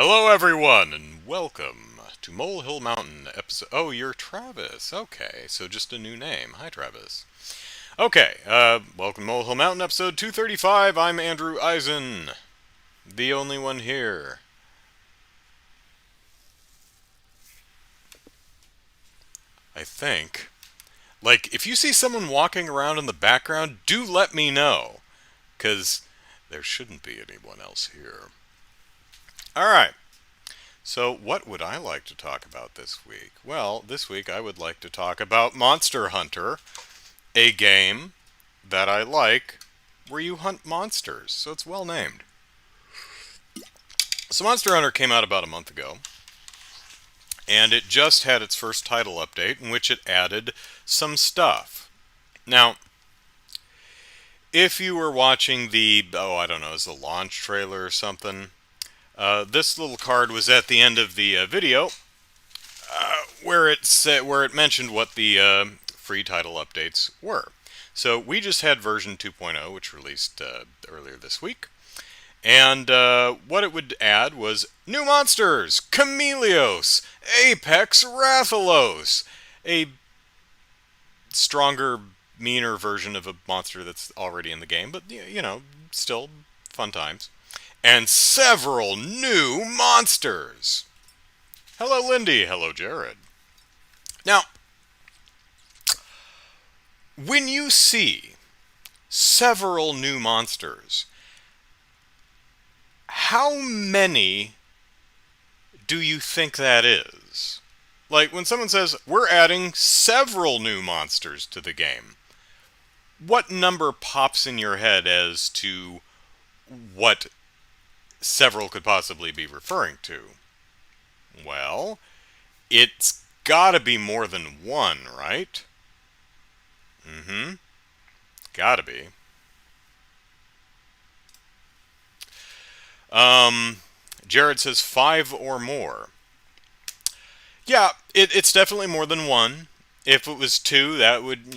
Hello, everyone, and welcome to Molehill Mountain episode. Oh, you're Travis. Okay, so just a new name. Hi, Travis. Okay, welcome to Molehill Mountain episode 235. I'm Andrew Eisen, the only one here. I think. Like, if you see someone walking around in the background, do let me know, because there shouldn't be anyone else here. Alright, so what would I like to talk about this week? Well, this week I would like to talk about Monster Hunter, a game that I like where you hunt monsters, so it's well named. So Monster Hunter came out about a month ago, and it just had its first title update in which it added some stuff. Now, if you were watching the, I don't know, is the launch trailer or something, this little card was at the end of the video where it mentioned what the free title updates were. So we just had version 2.0, which released earlier this week. And what it would add was new monsters, Chameleos, Apex Rathalos, a stronger, meaner version of a monster that's already in the game, but still fun times. And several new monsters. Hello, Lindy. Hello, Jared. Now, when you see several new monsters, how many do you think that is? Like, when someone says, we're adding several new monsters to the game, what number pops in your head as to what several could possibly be referring to? Well, it's gotta be more than one, right? Mm-hmm. Gotta be. Jared says 5 or more. Yeah, it's definitely more than one. If it was two, that would,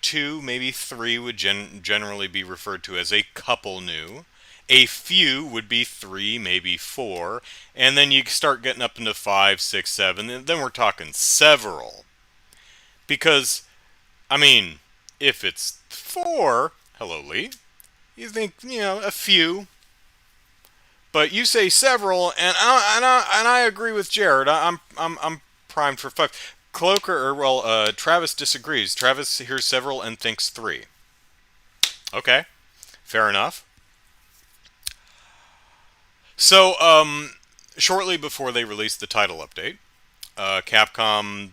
two, maybe three would generally be referred to as a couple new. A few would be three, maybe four. And then you start getting up into five, six, seven, and then we're talking several. Because, I mean, if it's four, hello, Lee, you think, a few. But you say several, and I agree with Jared. I'm primed for five. Travis disagrees. Travis hears several and thinks three. Okay, fair enough. So, shortly before they released the title update, Capcom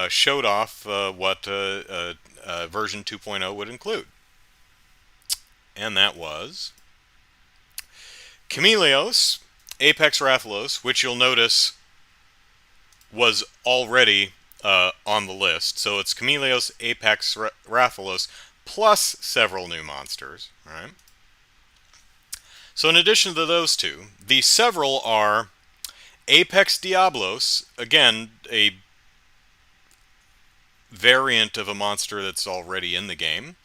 showed off what version 2.0 would include. And that was Chameleos, Apex Rathalos, which you'll notice was already on the list. So it's Chameleos, Apex Rathalos, plus several new monsters. Right. So in addition to those two, the several are Apex Diablos, again, a variant of a monster that's already in the game.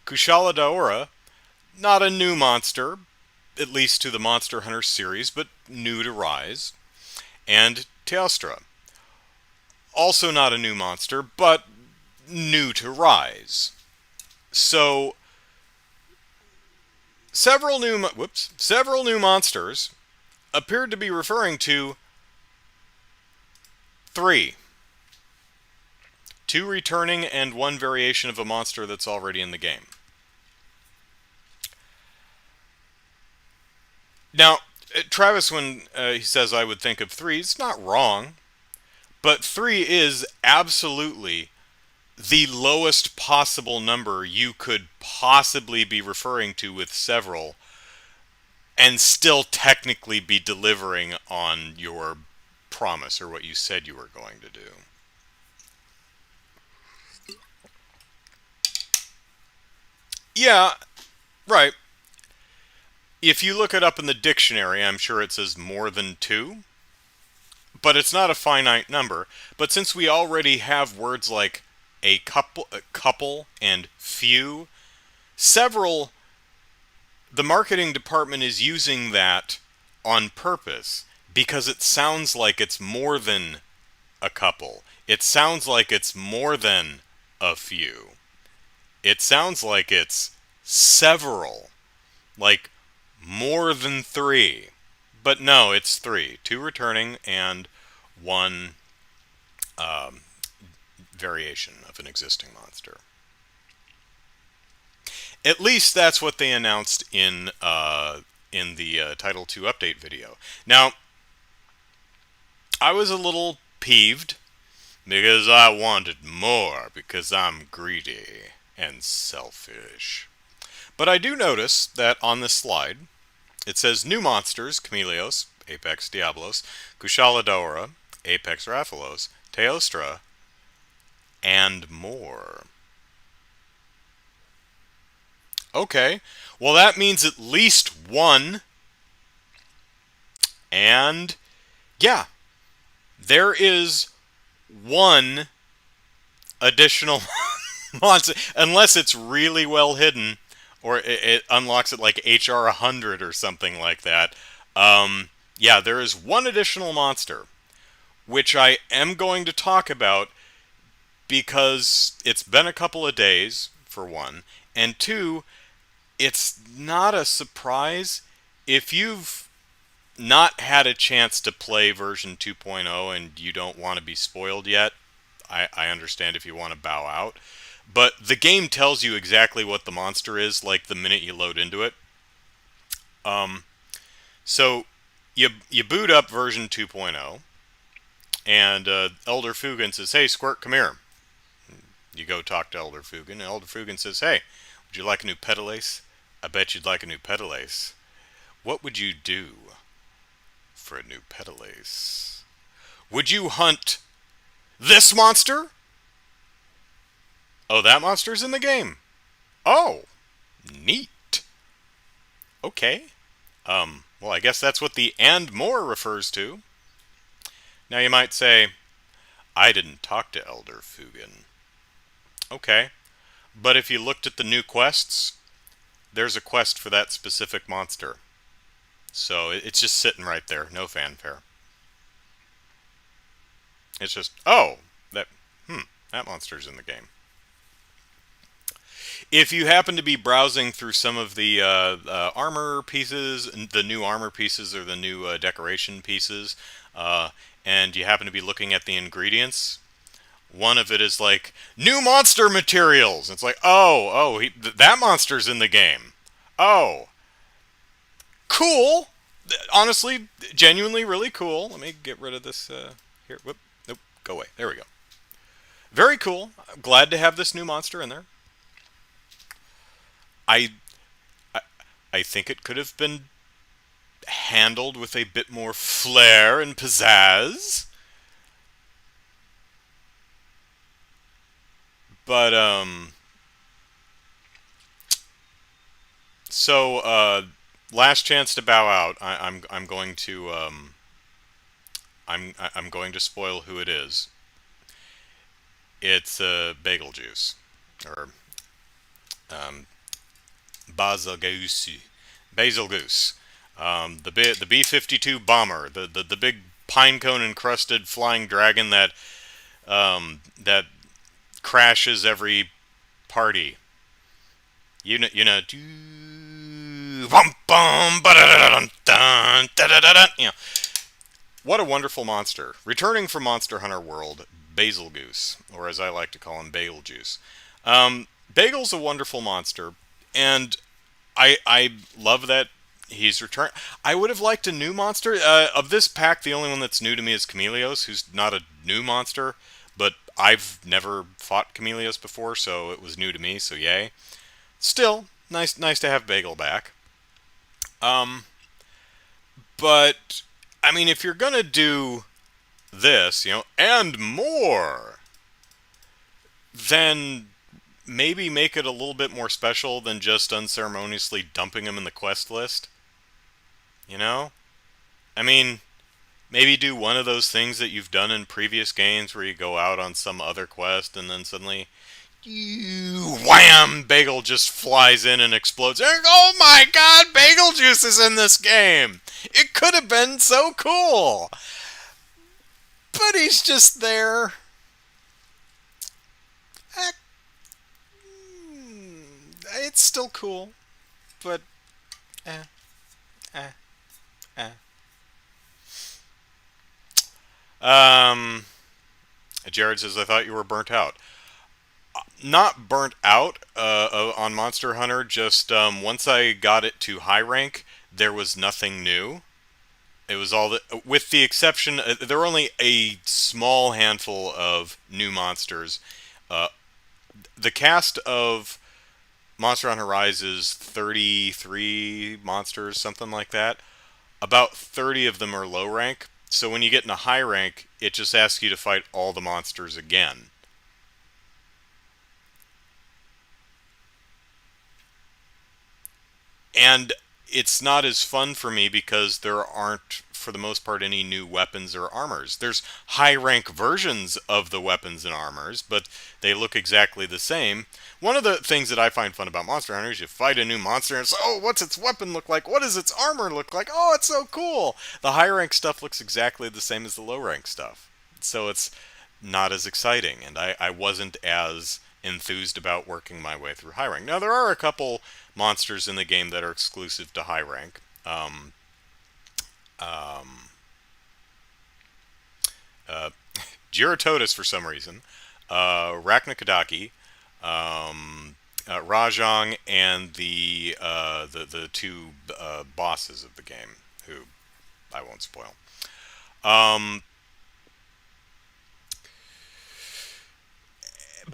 Kushala Daora, not a new monster, at least to the Monster Hunter series, but new to Rise. And Teostra, also not a new monster, but new to Rise. So several new monsters appeared to be referring to three. Two returning and one variation of a monster that's already in the game. Now, Travis, when he says I would think of three, it's not wrong. But three is absolutely the lowest possible number you could possibly be referring to with several and still technically be delivering on your promise or what you said you were going to do. Yeah, right. If you look it up in the dictionary, I'm sure it says more than two, but it's not a finite number. But since we already have words like a couple and few, several, the marketing department is using that on purpose because it sounds like it's more than a couple. It sounds like it's more than a few. It sounds like it's several, like more than three. But no, it's three. Two returning and one variation of an existing monster. At least that's what they announced in the Title 2 update video. Now, I was a little peeved because I wanted more because I'm greedy and selfish. But I do notice that on this slide, it says new monsters, Chameleos, Apex Diablos, Kushaladora, Apex Rathalos, Teostra, and more. Okay, well that means at least one, and yeah, there is one additional monster, unless it's really well hidden, or it unlocks it like HR 100 or something like that. Yeah, there is one additional monster, which I am going to talk about because it's been a couple of days, for one, and two, it's not a surprise if you've not had a chance to play version 2.0 and you don't want to be spoiled yet. I understand if you want to bow out. But the game tells you exactly what the monster is, like the minute you load into it. So you boot up version 2.0, and Elder Fugan says, "Hey, Squirt, come here." You go talk to Elder Fugan, and Elder Fugan says, "Hey, would you like a new pedalace? I bet you'd like a new pedalace. What would you do for a new pedalace? Would you hunt this monster? Oh, that monster's in the game. Oh, neat. Okay. Well, I guess that's what the and more refers to. Now you might say, I didn't talk to Elder Fugan. Okay. But if you looked at the new quests, there's a quest for that specific monster. So it's just sitting right there, no fanfare. It's just, oh, that, that monster's in the game. If you happen to be browsing through some of the armor pieces, the new armor pieces or the new decoration pieces, and you happen to be looking at the ingredients, one of it is like, new monster materials. It's like, that monster's in the game. Oh, cool. Honestly, genuinely really cool. Let me get rid of this here. Whoop, nope, go away. There we go. Very cool. I'm glad to have this new monster in there. I, I I think it could have been handled with a bit more flair and pizzazz. But so last chance to bow out. I'm going to I'm going to spoil who it is. It's bagel juice, or um, basil goose, basil goose. The B-52 bomber, the big pinecone encrusted flying dragon that crashes every party. Bum bum you know, what a wonderful monster. Returning from Monster Hunter World, Basil Goose, or as I like to call him, Bagel Juice. Bagel's a wonderful monster, and I love that he's returned. I would have liked a new monster. Of this pack, the only one that's new to me is Chameleos, who's not a new monster, but I've never fought Chameleos before, so it was new to me, so yay. Still, nice to have Bagel back. But, I mean, if you're gonna do this, and more, then maybe make it a little bit more special than just unceremoniously dumping them in the quest list. You know? I mean, maybe do one of those things that you've done in previous games where you go out on some other quest and then suddenly Wham! Bagel just flies in and explodes. And, oh my god, bagel juice is in this game! It could have been so cool! But he's just there. Eh, It's still cool, but eh, eh, eh. Um, Jared says, I thought you were burnt out. Not burnt out on Monster Hunter, just once I got it to high rank, there was nothing new. It was all the, with the exception, there were only a small handful of new monsters. Uh, the cast of Monster Hunter Rise is 33 monsters, something like that. About 30 of them are low rank. So when you get in a high rank, it just asks you to fight all the monsters again. And it's not as fun for me because there aren't, for the most part, any new weapons or armors. There's high rank versions of the weapons and armors, but they look exactly the same. One of the things that I find fun about Monster Hunter is you fight a new monster and it's, oh, what's its weapon look like? What does its armor look like? Oh, it's so cool! The high rank stuff looks exactly the same as the low rank stuff. So it's not as exciting, and I wasn't as enthused about working my way through high rank. Now, there are a couple monsters in the game that are exclusive to high rank. Um, uh, Gyrototus, for some reason, Raknakadaki, Rajang, and the two bosses of the game, who I won't spoil. Um,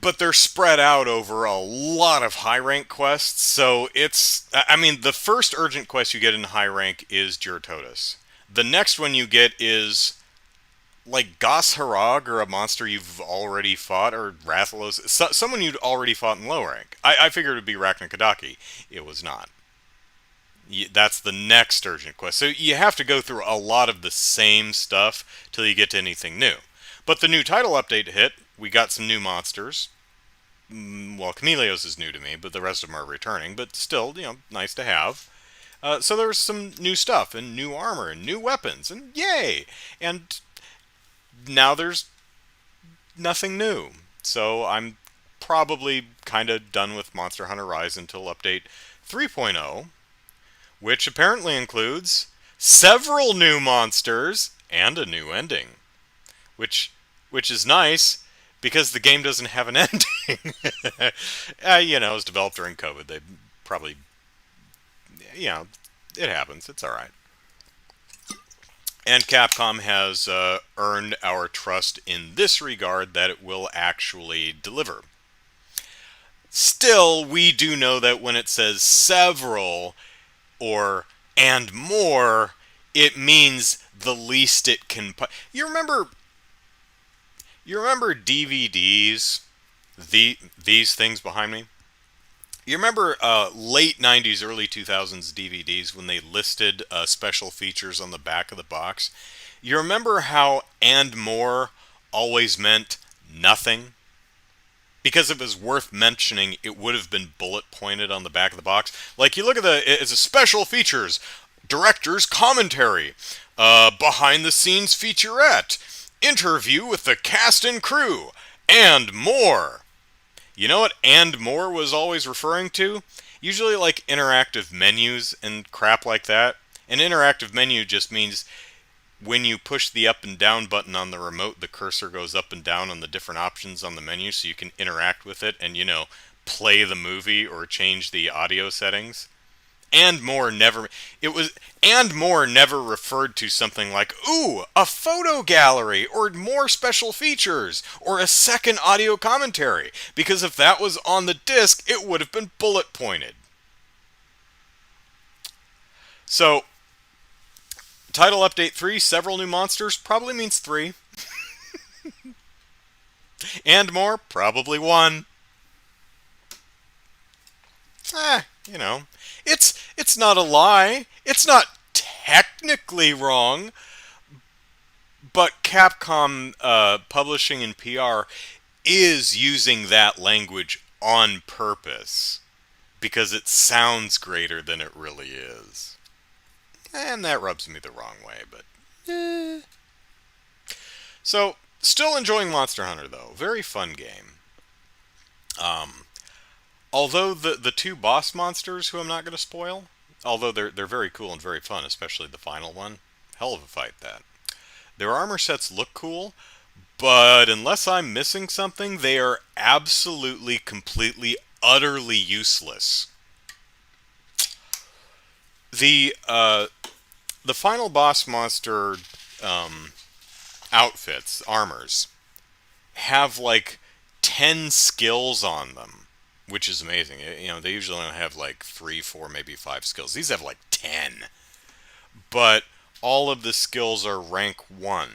but they're spread out over a lot of high rank quests. So it's, I mean, the first urgent quest you get in high rank is Gyrototus. The next one you get is like Gos Harag, or a monster you've already fought, or Rathalos, someone you'd already fought in low rank. I figured it would be Raknakadaki. It was not. That's the next urgent quest. So you have to go through a lot of the same stuff till you get to anything new. But the new title update hit. We got some new monsters. Well, Chameleos is new to me, but the rest of them are returning. But still, nice to have. So there was some new stuff, and new armor, and new weapons, and yay! And now there's nothing new. So I'm probably kind of done with Monster Hunter Rise until update 3.0, which apparently includes several new monsters and a new ending, which which is nice because the game doesn't have an ending. It was developed during COVID. They probably, it happens. It's all right. And Capcom has earned our trust in this regard that it will actually deliver. Still, we do know that when it says several or and more, it means the least it can. You remember DVDs? These things behind me. You remember late 90s, early 2000s DVDs when they listed special features on the back of the box? You remember how and more always meant nothing? Because if it was worth mentioning, it would have been bullet pointed on the back of the box. Like, you look at it's a special features, director's commentary, behind the scenes featurette, interview with the cast and crew, and more. You know what and more was always referring to? Usually like interactive menus and crap like that. An interactive menu just means when you push the up and down button on the remote, the cursor goes up and down on the different options on the menu so you can interact with it and, play the movie or change the audio settings. And more never referred to something like, ooh, a photo gallery, or more special features, or a second audio commentary, because if that was on the disc, it would have been bullet pointed. So, title update 3, several new monsters, probably means 3. And more, probably 1. You know, it's not a lie. It's not technically wrong, but Capcom Publishing and PR, is using that language on purpose because it sounds greater than it really is. And that rubs me the wrong way, but so still enjoying Monster Hunter though. Very fun game. Um, Although the two boss monsters, who I'm not going to spoil, although they're very cool and very fun, especially the final one, hell of a fight that. Their armor sets look cool, but unless I'm missing something, they are absolutely, completely, utterly useless. The uh, the final boss monster um, outfits, armors, have like 10 skills on them, which is amazing. You know, they usually only have like 3, 4, maybe 5 skills. These have like 10. But all of the skills are rank 1.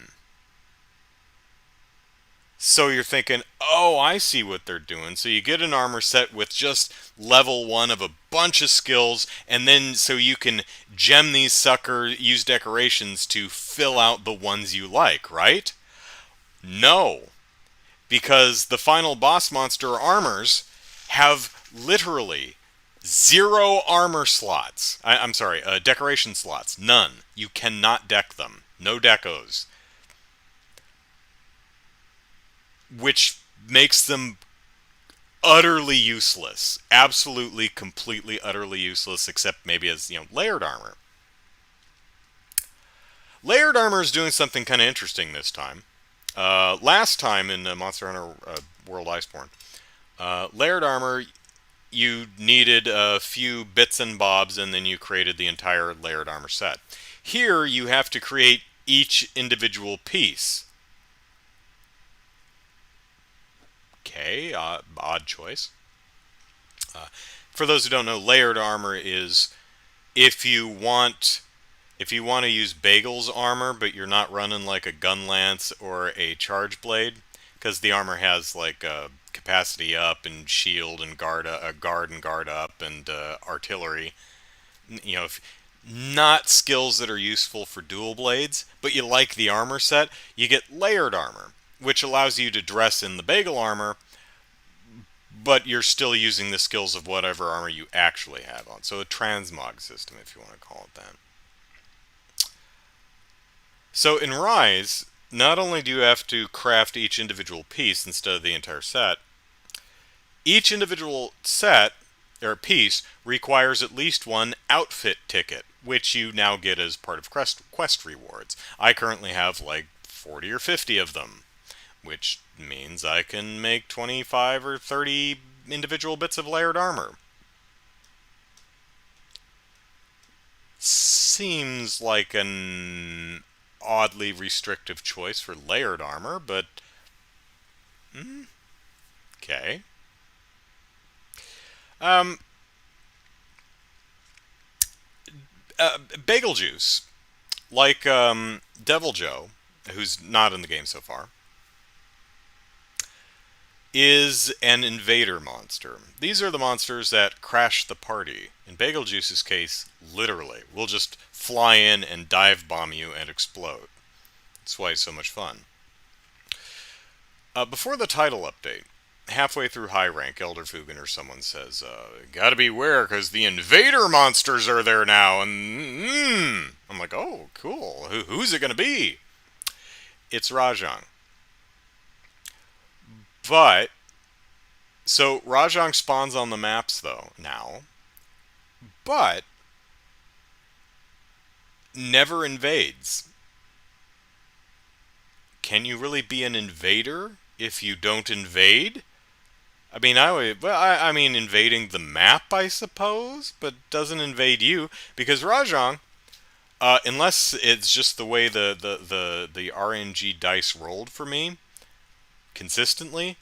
So you're thinking, oh, I see what they're doing. So you get an armor set with just level 1 of a bunch of skills, and then so you can gem these suckers, use decorations to fill out the ones you like, right? No, because the final boss monster armors have literally 0 armor slots. I'm sorry, decoration slots. None. You cannot deck them. No decos. Which makes them utterly useless. Absolutely, completely, utterly useless, except maybe as, layered armor. Layered armor is doing something kind of interesting this time. Last time in Monster Hunter World Iceborne, layered armor, you needed a few bits and bobs, and then you created the entire layered armor set. Here, you have to create each individual piece. Okay, odd choice. For those who don't know, layered armor is if you want to use Bagel's armor, but you're not running like a gun lance or a charge blade, because the armor has like capacity up and shield and guard and guard up and artillery. If not skills that are useful for dual blades, but you like the armor set, you get layered armor, which allows you to dress in the Bagel armor, but you're still using the skills of whatever armor you actually have on. So a transmog system, if you want to call it that. So in Rise, not only do you have to craft each individual piece instead of the entire set, each individual set or piece requires at least one outfit ticket, which you now get as part of quest rewards. I currently have like 40 or 50 of them, which means I can make 25 or 30 individual bits of layered armor. Seems like an oddly restrictive choice for layered armor, but okay. Bagel juice, like Devil Joe, who's not in the game so far, is an invader monster. These are the monsters that crash the party. In Bagel Juice's case, literally, we'll just fly in and dive bomb you and explode. That's why it's so much fun. Before the title update, halfway through high rank, Elder Fugan or someone says, gotta beware because the invader monsters are there now, and I'm like, oh, cool. Who's it gonna be? It's Rajang. But, so Rajang spawns on the maps though, now, but never invades. Can you really be an invader if you don't invade? I mean, I mean, invading the map, I suppose, but doesn't invade you because Rajang, unless it's just the way the RNG dice rolled for me consistently,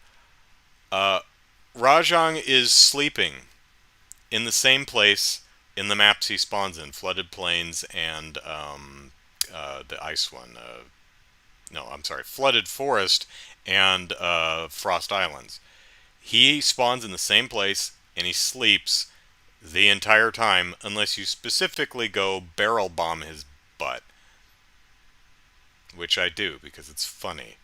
Rajang is sleeping in the same place in the maps he spawns in, Flooded Plains and the ice one. No, I'm sorry, Flooded Forest and Frost Islands. He spawns in the same place, and he sleeps the entire time, unless you specifically go barrel bomb his butt. Which I do, because it's funny.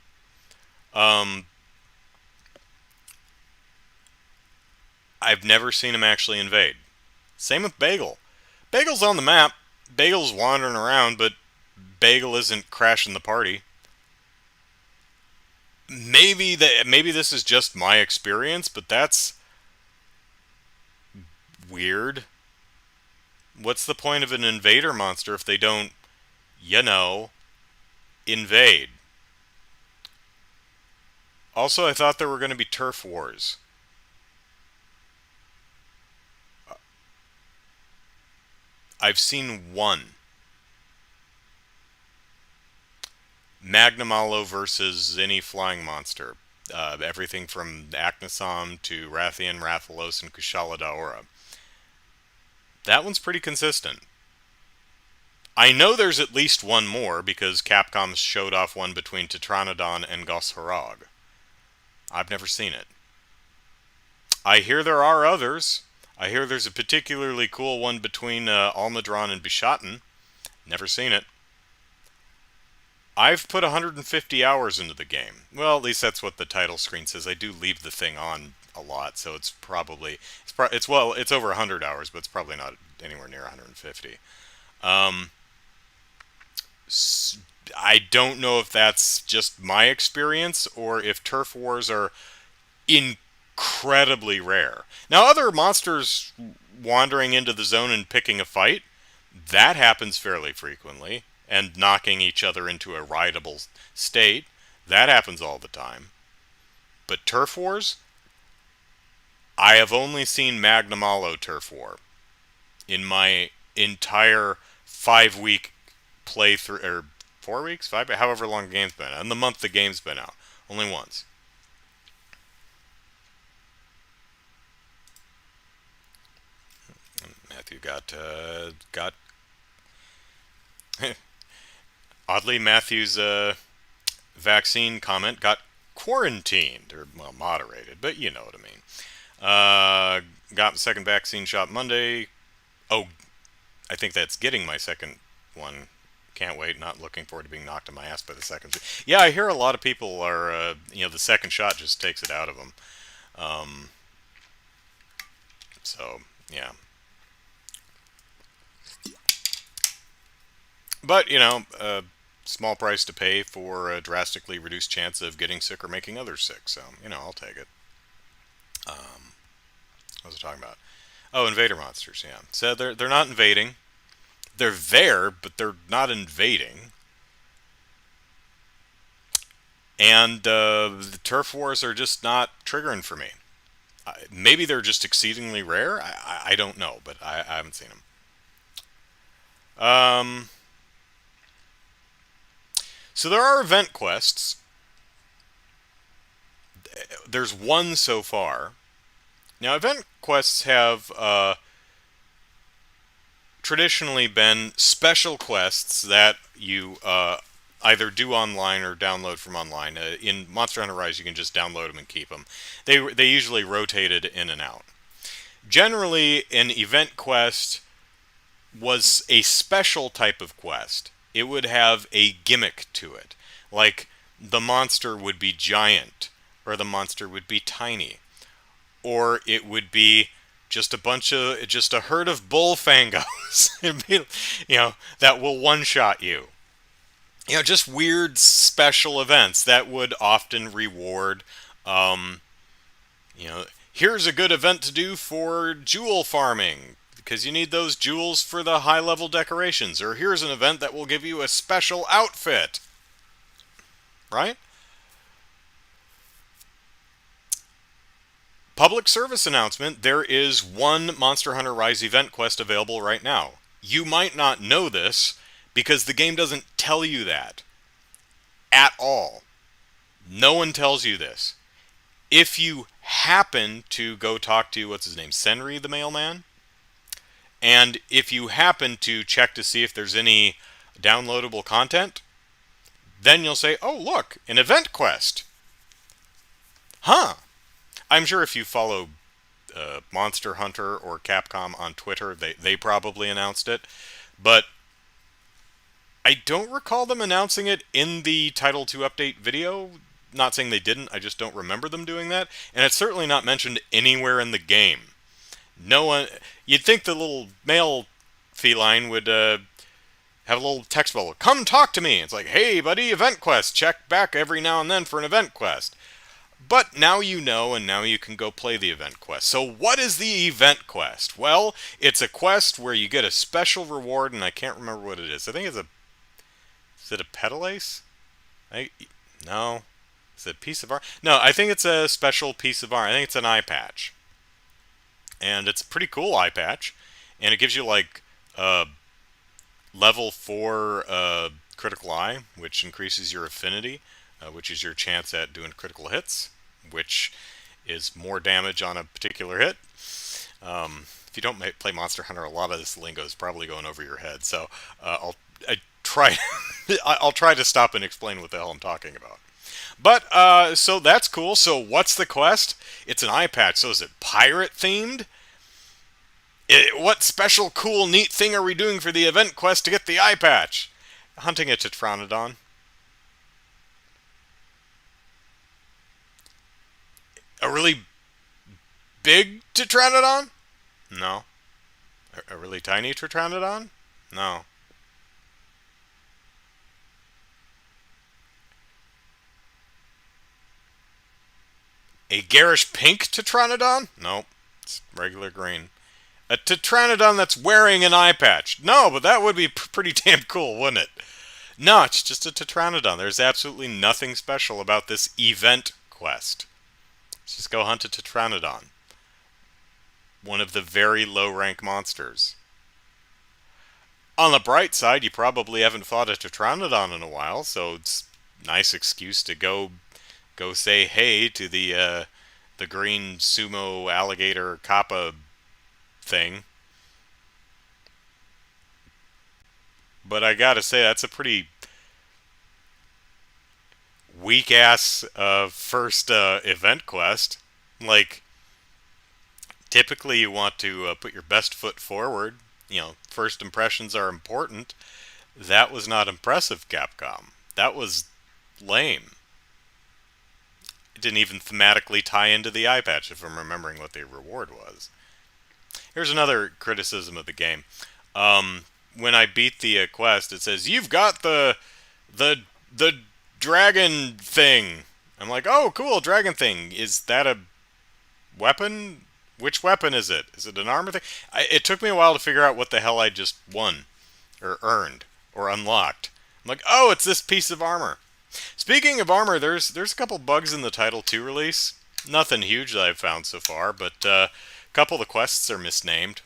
I've never seen him actually invade. Same with Bagel. Bagel's on the map. Bagel's wandering around, but Bagel isn't crashing the party. Maybe this is just my experience, but that's weird. What's the point of an invader monster if they don't, you know, invade? Also, I thought there were going to be turf wars. I've seen one. Magnamalo versus any flying monster. Everything from Acnosam to Rathian, Rathalos, and Kushala Daora. That one's pretty consistent. I know there's at least one more because Capcom showed off one between Tetranodon and Gosharog. I've never seen it. I hear there are others. I hear there's a particularly cool one between Almudron and Bishaten. Never seen it. I've put 150 hours into the game. Well, at least that's what the title screen says. I do leave the thing on a lot, so it's probably it's over 100 hours, but it's probably not anywhere near 150. Um, I don't know if that's just my experience or if turf wars are incredibly rare. Now, other monsters wandering into the zone and picking a fight, that happens fairly frequently, and knocking each other into a rideable state, that happens all the time. But turf wars, I have only seen Magnamalo turf war in my entire 5-week playthrough, or 4 weeks, however long the game's been out, in the month the game's been out, only once. Matthew got oddly, Matthew's vaccine comment got quarantined, or, well, moderated, but you know what I mean. Got the second vaccine shot Monday. Oh, I think that's getting my second one. Can't wait. Not looking forward to being knocked on my ass by the second. Yeah, I hear a lot of people are, the second shot just takes it out of them. So, yeah. But, small price to pay for a drastically reduced chance of getting sick or making others sick. So, I'll take it. What was I talking about? Oh, invader monsters, yeah. So they're not invading. They're there, but they're not invading. And the turf wars are just not triggering for me. Maybe they're just exceedingly rare. I don't know, but I haven't seen them. So there are event quests. There's one so far. Now, event quests have traditionally been special quests that you either do online or download from online. In Monster Hunter Rise, you can just download them and keep them. They usually rotated in and out. Generally, an event quest was a special type of quest. It would have a gimmick to it. Like, the monster would be giant, or the monster would be tiny. Or it would be just a herd of bullfangos, that will one-shot you. Just weird special events that would often reward, here's a good event to do for jewel farming, because you need those jewels for the high-level decorations. Or here's an event that will give you a special outfit. Right? Public service announcement, there is one Monster Hunter Rise event quest available right now. You might not know this, because the game doesn't tell you that. At all. No one tells you this. If you happen to go talk to, what's his name, Senri the mailman? And if you happen to check to see if there's any downloadable content, then you'll say, oh, look, an event quest. Huh. I'm sure if you follow Monster Hunter or Capcom on Twitter, they probably announced it. But I don't recall them announcing it in the Title 2 update video. Not saying they didn't, I just don't remember them doing that. And it's certainly not mentioned anywhere in the game. No one. You'd think the little male feline would have a little text bubble. Come talk to me. It's like, hey, buddy, event quest. Check back every now and then for an event quest. But now you know, and now you can go play the event quest. So, what is the event quest? Well, it's a quest where you get a special reward, and I can't remember what it is. I think it's a. Is it a petal ace? No. Is it a piece of art? No, I think it's a special piece of art. I think it's an eye patch. And it's a pretty cool eye patch. And it gives you, like, a level 4 critical eye, which increases your affinity, which is your chance at doing critical hits, which is more damage on a particular hit. If you don't play Monster Hunter, a lot of this lingo is probably going over your head. So I try I'll try to stop and explain what the hell I'm talking about. But so that's cool. So what's the quest? It's an eye patch. So is it pirate themed? What special, cool, neat thing are we doing for the event quest to get the eye patch? Hunting a Tetranodon. A really big Tetranodon? No. A really tiny Tetranodon? No. A garish pink Tetranodon? Nope. It's regular green. A Tetranodon that's wearing an eye patch. No, but that would be pretty damn cool, wouldn't it? No, it's just a Tetranodon. There's absolutely nothing special about this event quest. Let's just go hunt a Tetranodon. One of the very low rank monsters. On the bright side, you probably haven't fought a Tetranodon in a while, so it's a nice excuse to go say hey to the green sumo alligator kappa thing. But I gotta say, that's a pretty weak ass first event quest. Like, typically you want to put your best foot forward. You know, first impressions are important. That was not impressive, Capcom. That was lame. It didn't even thematically tie into the eye patch, if I'm remembering what the reward was. Here's another criticism of the game. When I beat the quest, it says you've got the dragon thing. I'm like, oh, cool, dragon thing. Is that a weapon? Which weapon is it? Is it an armor thing? It took me a while to figure out what the hell I just won, or earned, or unlocked. I'm like, oh, it's this piece of armor. Speaking of armor, there's a couple bugs in the Title 2 release. Nothing huge that I've found so far, but a couple of the quests are misnamed.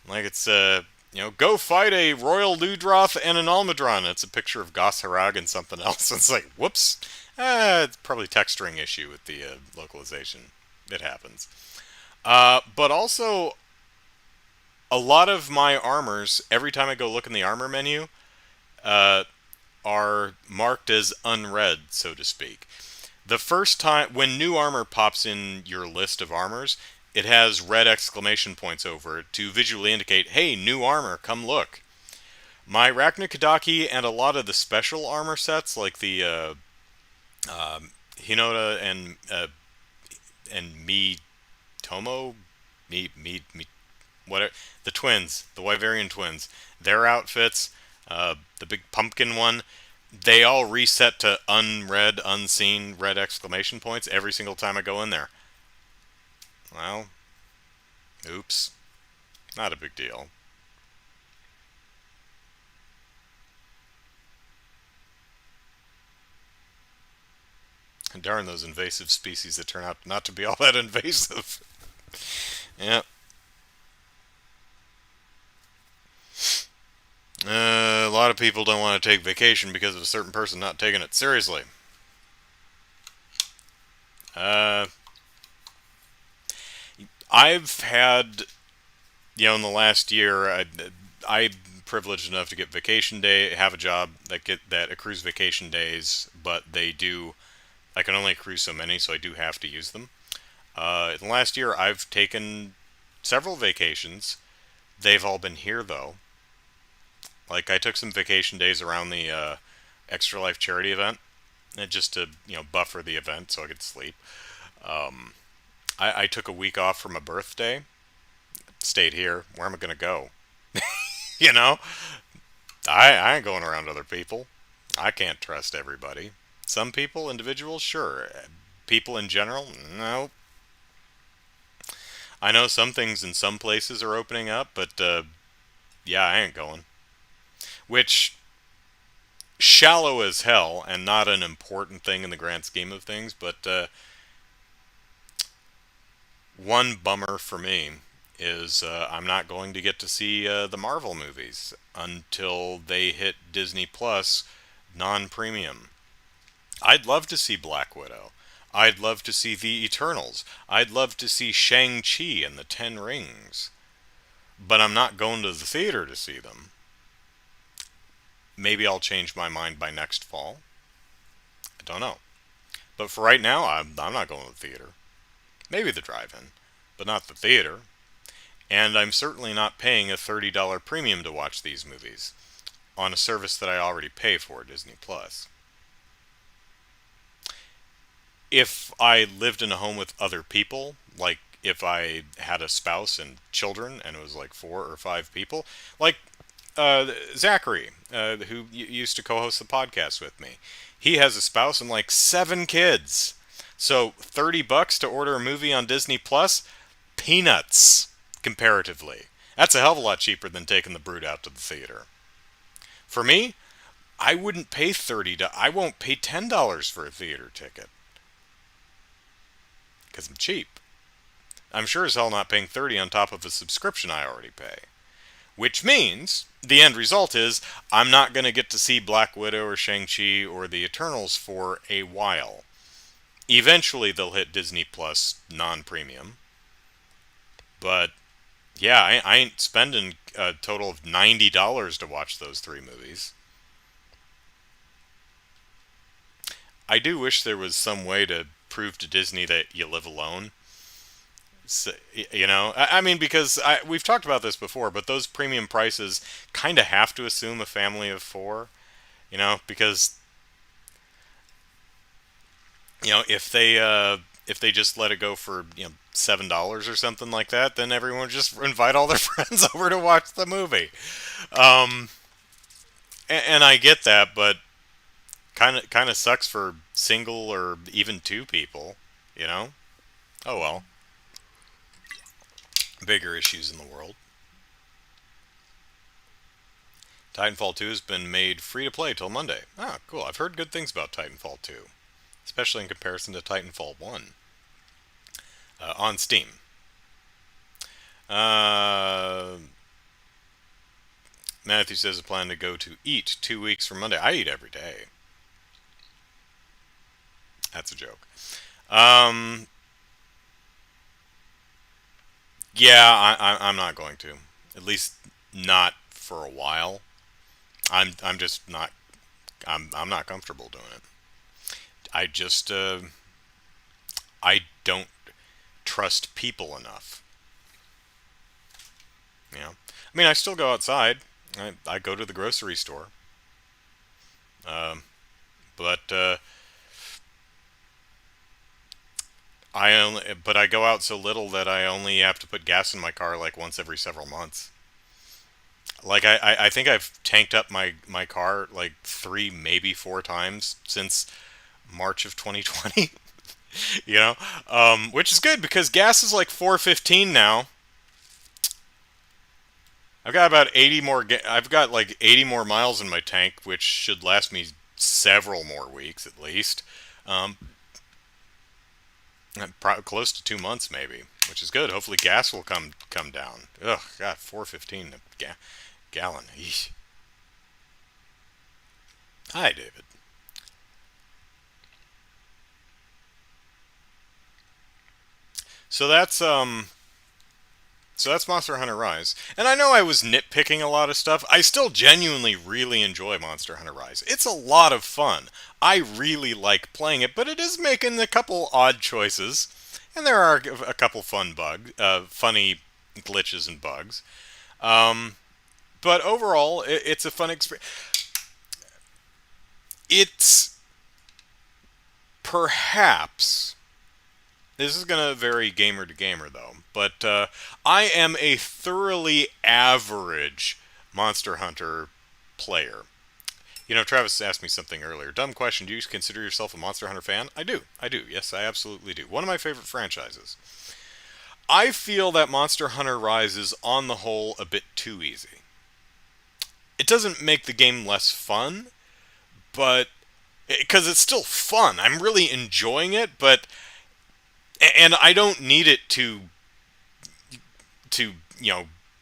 Like it's go fight a Royal Ludroth and an Almudron. It's a picture of Goss Harag and something else. It's like, whoops. It's probably texturing issue with the localization. It happens. But also, a lot of my armors, every time I go look in the armor menu, are marked as unread, so to speak. The first time, when new armor pops in your list of armors, it has red exclamation points over it to visually indicate, hey, new armor, come look. My Rachnikadaki and a lot of the special armor sets, like the Hinota and Mi Tomo, whatever, the twins, the Wyverian twins, their outfits, the big pumpkin one, they all reset to unread, unseen, red exclamation points every single time I go in there. Well, oops. Not a big deal. And darn those invasive species that turn out not to be all that invasive. Yeah. A lot of people don't want to take vacation because of a certain person not taking it seriously. I've had, in the last year, I'm privileged enough to get vacation day, have a job that accrues vacation days, but I can only accrue so many, so I do have to use them. In the last year, I've taken several vacations. They've all been here, though. Like, I took some vacation days around the Extra Life charity event, and just to, buffer the event so I could sleep. I took a week off from a birthday. stayed here. Where am I going to go? You know, I ain't going around other people. I can't trust everybody. Some people, individuals, sure. People in general, no. I know some things in some places are opening up, but yeah, I ain't going. Which, shallow as hell and not an important thing in the grand scheme of things, but one bummer for me is I'm not going to get to see the Marvel movies until they hit Disney Plus non-premium. I'd love to see Black Widow. I'd love to see The Eternals. I'd love to see Shang-Chi and the Ten Rings. But I'm not going to the theater to see them. Maybe I'll change my mind by next fall. I don't know. But for right now, I'm not going to the theater. Maybe the drive-in, but not the theater. And I'm certainly not paying a $30 premium to watch these movies on a service that I already pay for, Disney Plus. If I lived in a home with other people, like if I had a spouse and children and it was like 4 or 5 people, like Zachary, who used to co-host the podcast with me, he has a spouse and like 7 kids. So $30 to order a movie on Disney Plus, peanuts comparatively. That's a hell of a lot cheaper than taking the brood out to the theater. For me, I wouldn't pay I won't pay $10 for a theater ticket because I'm cheap. I'm sure as hell not paying 30 on top of a subscription I already pay. Which means the end result is I'm not going to get to see Black Widow or Shang-Chi or the Eternals for a while. Eventually they'll hit Disney Plus non-premium. But yeah, I ain't spending a total of $90 to watch those 3 movies. I do wish there was some way to prove to Disney that you live alone. So, I mean, because we've talked about this before, but those premium prices kind of have to assume a family of 4, because if they just let it go for $7 or something like that, then everyone just invite all their friends over to watch the movie. Um, and I get that, but kind of sucks for single or even 2 people. You know? Oh well. Bigger issues in the world. Titanfall 2 has been made free to play till Monday. Ah, cool. I've heard good things about Titanfall 2, especially in comparison to Titanfall 1 on Steam. Uh, Matthew says I plan to go to eat 2 weeks from Monday. I eat every day. That's a joke. Um, yeah, I'm not going to. At least not for a while. I'm just not. I'm not comfortable doing it. I just I don't trust people enough. I mean, I still go outside. I go to the grocery store. Um, but I go out so little that I only have to put gas in my car like once every several months. Like I think I've tanked up my car like 3, maybe 4 times since March of 2020. Which is good because gas is like 4.15 now. I've got about 80 more. I've got like 80 more miles in my tank, which should last me several more weeks at least. Um, Close to 2 months maybe, which is good. Hopefully gas will come down. Ugh, God, 4.15 a gallon. Eesh. Hi, David. So that's Monster Hunter Rise. And I know I was nitpicking a lot of stuff. I still genuinely really enjoy Monster Hunter Rise. It's a lot of fun. I really like playing it, but it is making a couple odd choices. And there are a couple funny glitches and bugs. Um, but overall, it's a fun experience. It's perhaps This is going to vary gamer to gamer, though. But I am a thoroughly average Monster Hunter player. You know, Travis asked me something earlier. Dumb question. Do you consider yourself a Monster Hunter fan? I do. I do. Yes, I absolutely do. One of my favorite franchises. I feel that Monster Hunter Rise is, on the whole, a bit too easy. It doesn't make the game less fun, but because it's still fun. I'm really enjoying it, but and I don't need it to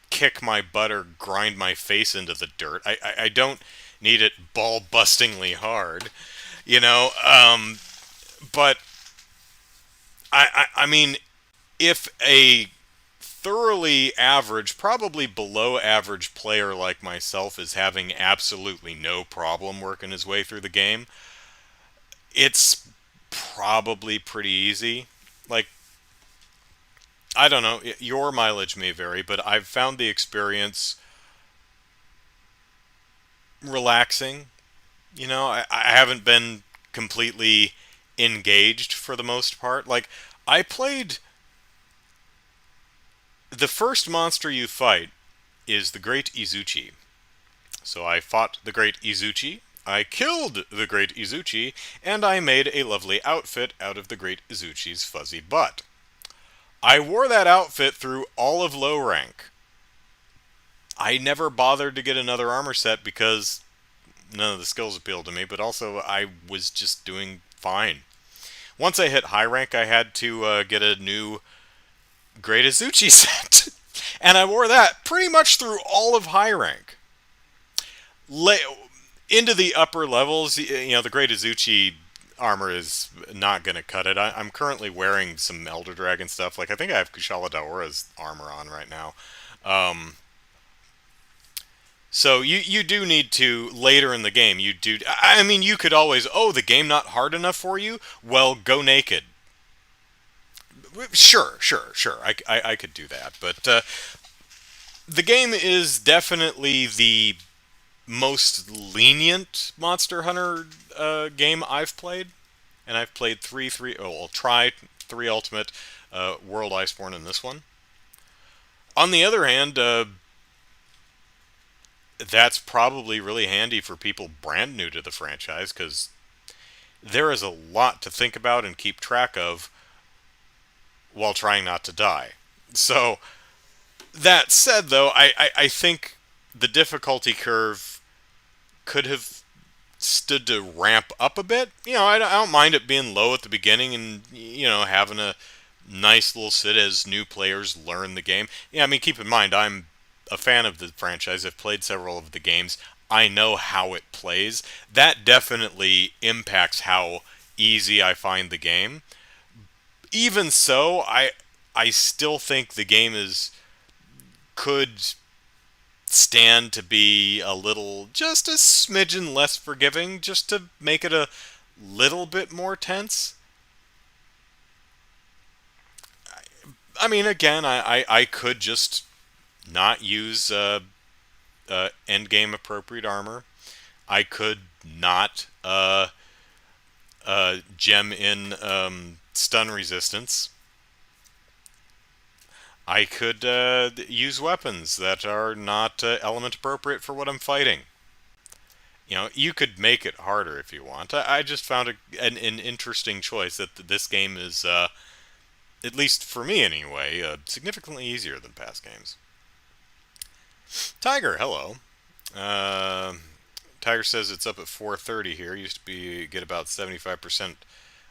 kick my butt or grind my face into the dirt. I don't need it ball bustingly hard, you know. But I mean, if a thoroughly average, probably below average player like myself is having absolutely no problem working his way through the game, it's probably pretty easy. Like, I don't know, your mileage may vary, but I've found the experience relaxing. You know, I haven't been completely engaged for the most part. Like, I played the first monster you fight is the Great Izuchi. So I fought the Great Izuchi, I killed the Great Izuchi, and I made a lovely outfit out of the Great Izuchi's fuzzy butt. I wore that outfit through all of low rank. I never bothered to get another armor set because none of the skills appealed to me, but also I was just doing fine. Once I hit high rank, I had to get a new Great Izuchi set. And I wore that pretty much through all of high rank. La- Into the upper levels, the Great Izuchi armor is not going to cut it. I'm currently wearing some Elder Dragon stuff. Like, I think I have Kushala Daora's armor on right now. Um, so you do need to, later in the game, you do. I mean, you could always, oh, the game not hard enough for you? Well, go naked. Sure. I could do that. But the game is definitely the most lenient Monster Hunter game I've played. And I've played I'll try 3 Ultimate, World Iceborne, and this one. On the other hand, that's probably really handy for people brand new to the franchise, because there is a lot to think about and keep track of while trying not to die. So, that said, though, I think the difficulty curve could have stood to ramp up a bit. I don't mind it being low at the beginning and, having a nice little sit as new players learn the game. Yeah, I mean, keep in mind, I'm a fan of the franchise. I've played several of the games. I know how it plays. That definitely impacts how easy I find the game. Even so, I still think the game could stand to be a little, just a smidgen less forgiving, just to make it a little bit more tense. I mean, again, I could just not use end game appropriate armor. I could not gem in stun resistance. I could use weapons that are not element appropriate for what I'm fighting. You could make it harder if you want. I just found an interesting choice that this game is, at least for me anyway, significantly easier than past games. Tiger, hello. Uh, Tiger says it's up at 4:30 here. Used to be get about 75%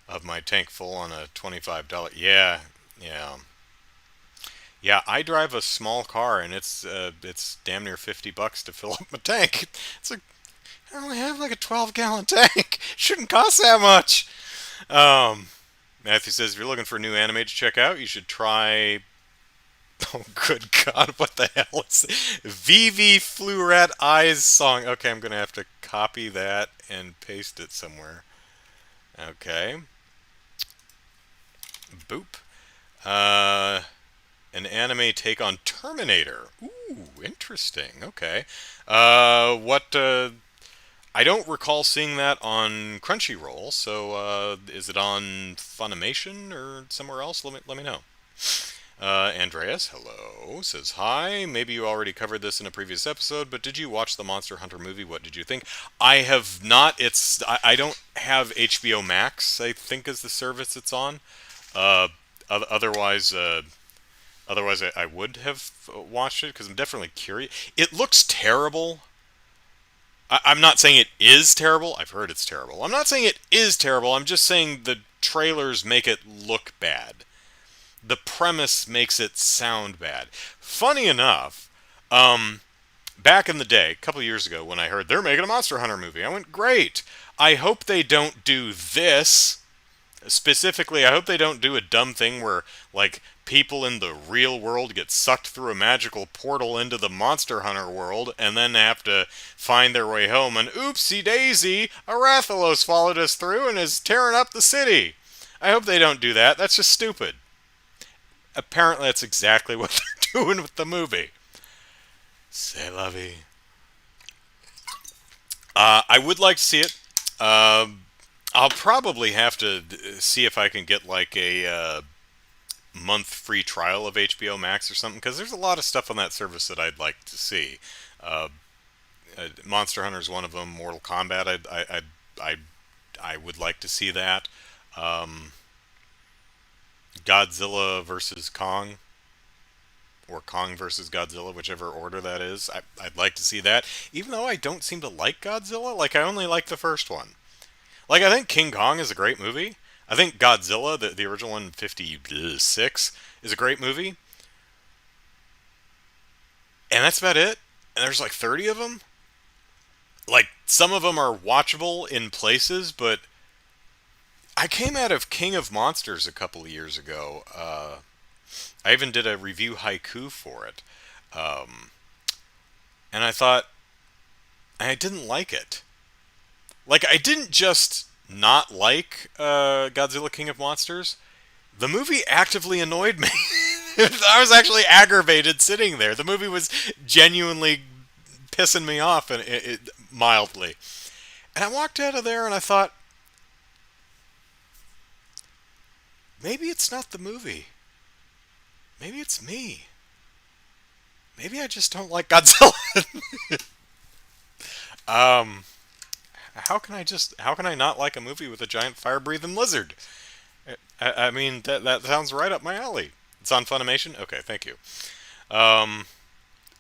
of my tank full on a $25. Yeah. Yeah, I drive a small car, and it's damn near $50 to fill up my tank. It's like, I only have like a 12-gallon tank. Shouldn't cost that much. Um, Matthew says if you're looking for a new anime to check out, you should try. Oh, good God, what the hell is VV Fluoret Eyes song? Okay, I'm gonna have to copy that and paste it somewhere. Okay. Boop. Uh, an anime take on Terminator. Ooh, interesting. Okay. What? I don't recall seeing that on Crunchyroll. So is it on Funimation or somewhere else? Let me know. Andreas, hello, says hi. Maybe you already covered this in a previous episode, but did you watch the Monster Hunter movie? What did you think? I have not. I don't have HBO Max. I think is the service it's on. Uh, otherwise, I would have watched it because I'm definitely curious. It looks terrible. I'm not saying it is terrible. I've heard it's terrible. I'm not saying it is terrible. I'm just saying the trailers make it look bad. The premise makes it sound bad. Funny enough, back in the day, a couple of years ago, when I heard they're making a Monster Hunter movie, I went, great. I hope they don't do this. Specifically, I hope they don't do a dumb thing where, like, people in the real world get sucked through a magical portal into the Monster Hunter world and then have to find their way home, and oopsie daisy, a Rathalos followed us through and is tearing up the city. I hope they don't do that. That's just stupid. Apparently, that's exactly what they're doing with the movie. C'est la vie. I would like to see it. I'll probably have to see if I can get like a month free trial of HBO Max or something, because there's a lot of stuff on that service that I'd like to see. Uh, Monster Hunter is one of them. Mortal Kombat, I would like to see that. Um, Godzilla versus Kong, or Kong versus Godzilla, whichever order that is. I'd like to see that, even though I don't seem to like Godzilla. Like, I only like the first one. Like, I think King Kong is a great movie. I think Godzilla, the original one, 56, is a great movie. And that's about it. And there's like 30 of them. Like, some of them are watchable in places, but I came out of King of Monsters a couple of years ago. I even did a review haiku for it. Um, and I thought, I didn't like it. Like, I didn't just not like Godzilla King of Monsters. The movie actively annoyed me. I was actually aggravated sitting there. The movie was genuinely pissing me off, and mildly. And I walked out of there and I thought, maybe it's not the movie. Maybe it's me. Maybe I just don't like Godzilla. um, how can I not like a movie with a giant fire-breathing lizard? I mean, that sounds right up my alley. It's on Funimation? Okay, thank you. Um,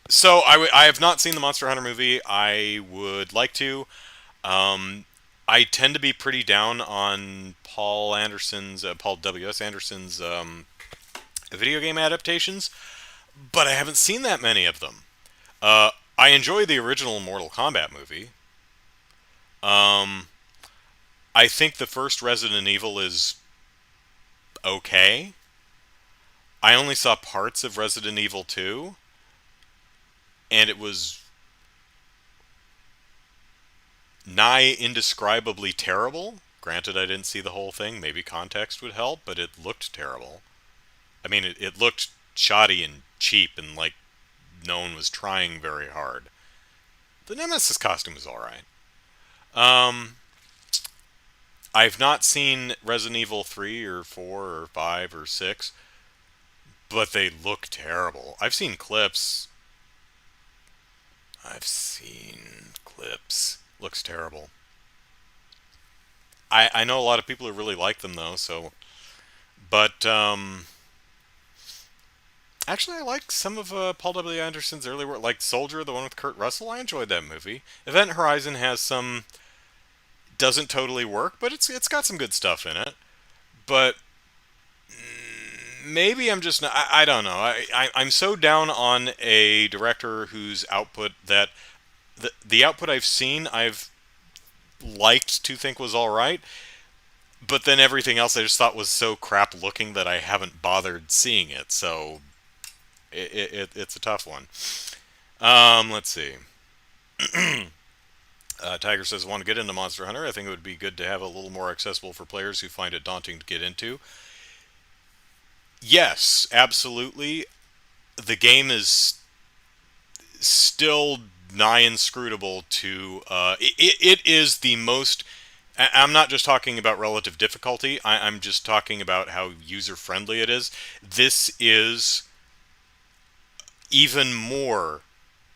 so I have not seen the Monster Hunter movie. I would like to. Um, I tend to be pretty down on Paul W.S. Anderson's video game adaptations, but I haven't seen that many of them. I enjoy the original Mortal Kombat movie. Um, I think the first Resident Evil is okay. I only saw parts of Resident Evil 2, and it was nigh indescribably terrible. Granted, I didn't see the whole thing. Maybe context would help, but it looked terrible. I mean, it looked shoddy and cheap, and like no one was trying very hard. The Nemesis costume was alright. Um, I've not seen Resident Evil 3 or 4 or 5 or 6, but they look terrible. I've seen clips. Looks terrible. I know a lot of people who really like them though, so. But, actually, I like some of Paul W. Anderson's early work, like Soldier, the one with Kurt Russell. I enjoyed that movie. Event Horizon has some, doesn't totally work, but it's got some good stuff in it. But maybe I'm just not, I don't know. I'm so down on a director whose output that the output I've seen I've liked to think was all right, but then everything else I just thought was so crap looking that I haven't bothered seeing it. So it's a tough one. Let's see. Tiger says, want to get into Monster Hunter. I think it would be good to have a little more accessible for players who find it daunting to get into. Yes, absolutely. The game is still nigh inscrutable to. It is the most. I'm not just talking about relative difficulty. I'm just talking about how user friendly it is. This is even more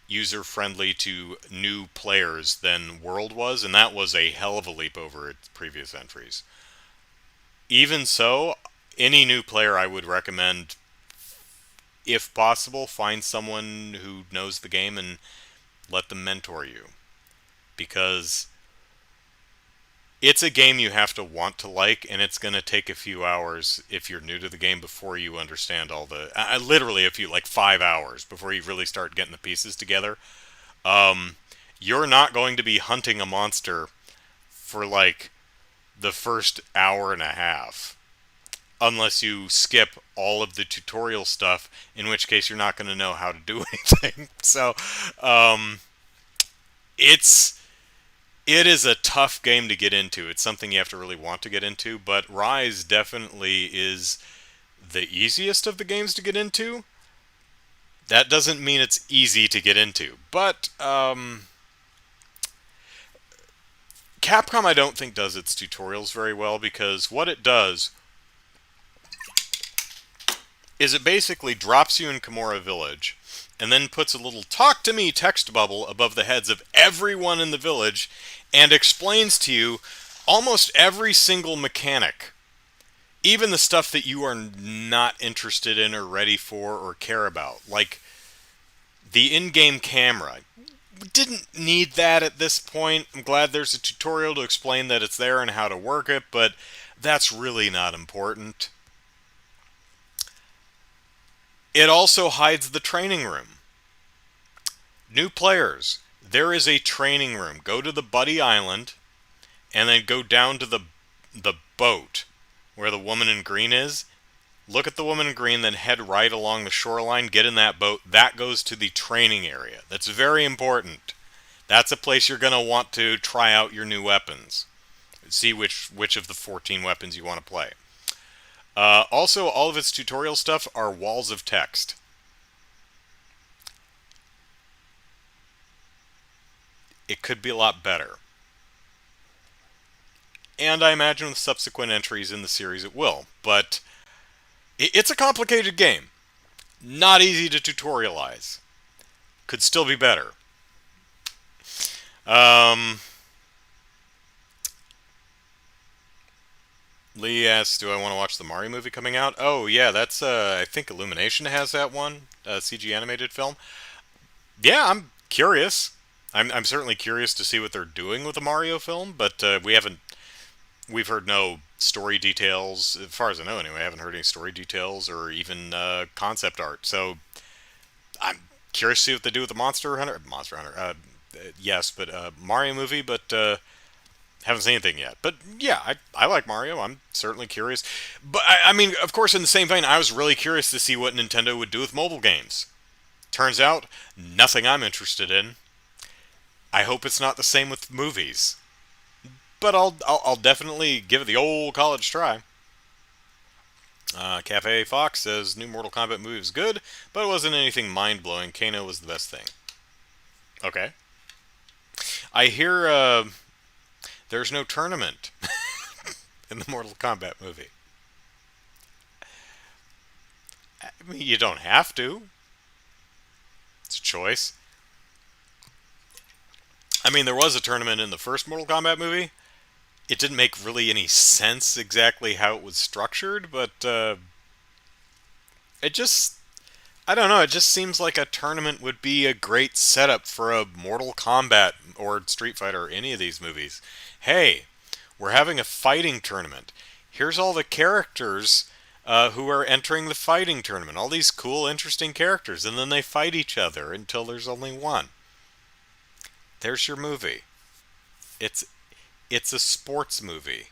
user friendly to new players than World was, and that was a hell of a leap over its previous entries. Even so, any new player I would recommend, if possible, find someone who knows the game and let them mentor you. Because it's a game you have to want to like, and it's going to take a few hours if you're new to the game before you understand all the. Literally, a few, like 5 hours before you really start getting the pieces together. Um, you're not going to be hunting a monster for like the first hour and a half. Unless you skip all of the tutorial stuff, in which case you're not going to know how to do anything. So, um, it's it is a tough game to get into. It's something you have to really want to get into, but Rise definitely is the easiest of the games to get into. That doesn't mean it's easy to get into, but Capcom I don't think does its tutorials very well because what it does is it basically drops you in Kimura Village and then puts a little talk to me text bubble above the heads of everyone in the village and explains to you almost every single mechanic, even the stuff that you are not interested in or ready for or care about, like the in-game camera. We didn't need that at this point. I'm glad there's a tutorial to explain that it's there and how to work it, but that's really not important. It also hides the training room. New players, there is a training room. Go to the Buddy Island and then go down to the boat where the woman in green is. Look at the woman in green, then head right along the shoreline, get in that boat. That goes to the training area. That's very important. That's a place you're going to want to try out your new weapons. See which of the 14 weapons you want to play. Also, all of its tutorial stuff are walls of text. It could be a lot better. And I imagine with subsequent entries in the series it will. But it's a complicated game. Not easy to tutorialize. Could still be better. Lee asks, do I want to watch the Mario movie coming out? Oh, yeah, that's, I think Illumination has that one, CG animated film. Yeah, I'm curious. I'm certainly curious to see what they're doing with the Mario film, but we've heard no story details, as far as I know anyway. I haven't heard any story details or even concept art. So I'm curious to see what they do with the Monster Hunter, yes, but Mario movie, but haven't seen anything yet. But yeah, I like Mario. I'm certainly curious. But I mean, of course, in the same vein, I was really curious to see what Nintendo would do with mobile games. Turns out, nothing I'm interested in. I hope it's not the same with movies. But I'll definitely give it the old college try. Cafe Fox says new Mortal Kombat movie was good, but it wasn't anything mind blowing. Kano was the best thing. Okay. I hear there's no tournament in the Mortal Kombat movie. I mean, you don't have to. It's a choice. I mean, there was a tournament in the first Mortal Kombat movie. It didn't make really any sense exactly how it was structured, but it just, I don't know, it just seems like a tournament would be a great setup for a Mortal Kombat or Street Fighter or any of these movies. Hey, we're having a fighting tournament. Here's all the characters who are entering the fighting tournament. All these cool, interesting characters, and then they fight each other until there's only one. There's your movie. It's it's a sports movie.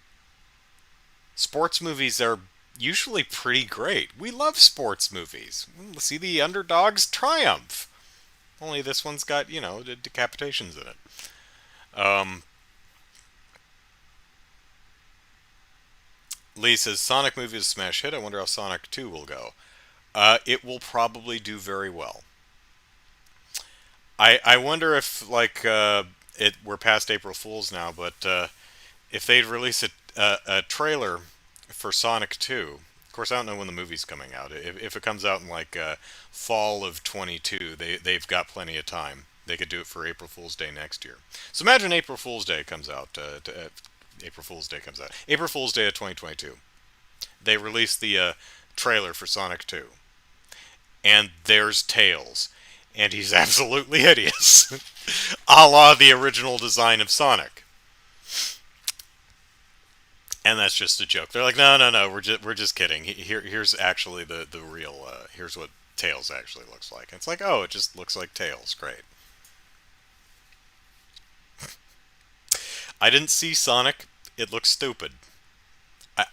Sports movies are usually pretty great. We love sports movies. We'll see the underdogs triumph. Only this one's got, the decapitations in it. Um, Lee says Sonic movie is a smash hit. I wonder how Sonic 2 will go. It will probably do very well. I wonder if we're past April Fools now, but if they'd release a trailer for Sonic 2. Of course, I don't know when the movie's coming out. If it comes out in fall of 22, they've got plenty of time. They could do it for April Fool's Day next year. So imagine April Fool's Day comes out. April Fool's Day comes out. April Fool's Day of 2022. They release the trailer for Sonic 2, and there's Tails, and he's absolutely hideous, a la the original design of Sonic. And that's just a joke. They're like, no, no, no, we're just kidding. Here's actually the real. Here's what Tails actually looks like. And it's like, oh, it just looks like Tails. Great. I didn't see Sonic. It looks stupid.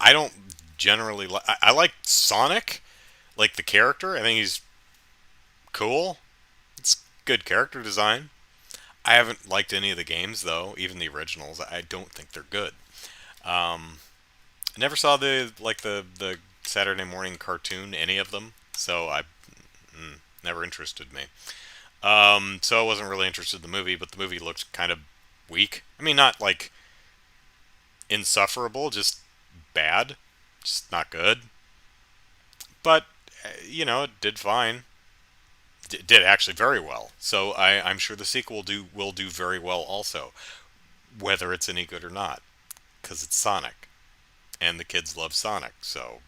I don't generally like. I like Sonic, like the character. I think he's cool. It's good character design. I haven't liked any of the games though, even the originals. I don't think they're good. Um, I never saw the Saturday morning cartoon, any of them. So I never interested me. So I wasn't really interested in the movie, but the movie looked kind of weak. I mean, not like insufferable, just bad, just not good. But it did fine. Did actually very well. So I'm sure the sequel will do very well also, whether it's any good or not, because it's Sonic, and the kids love Sonic. So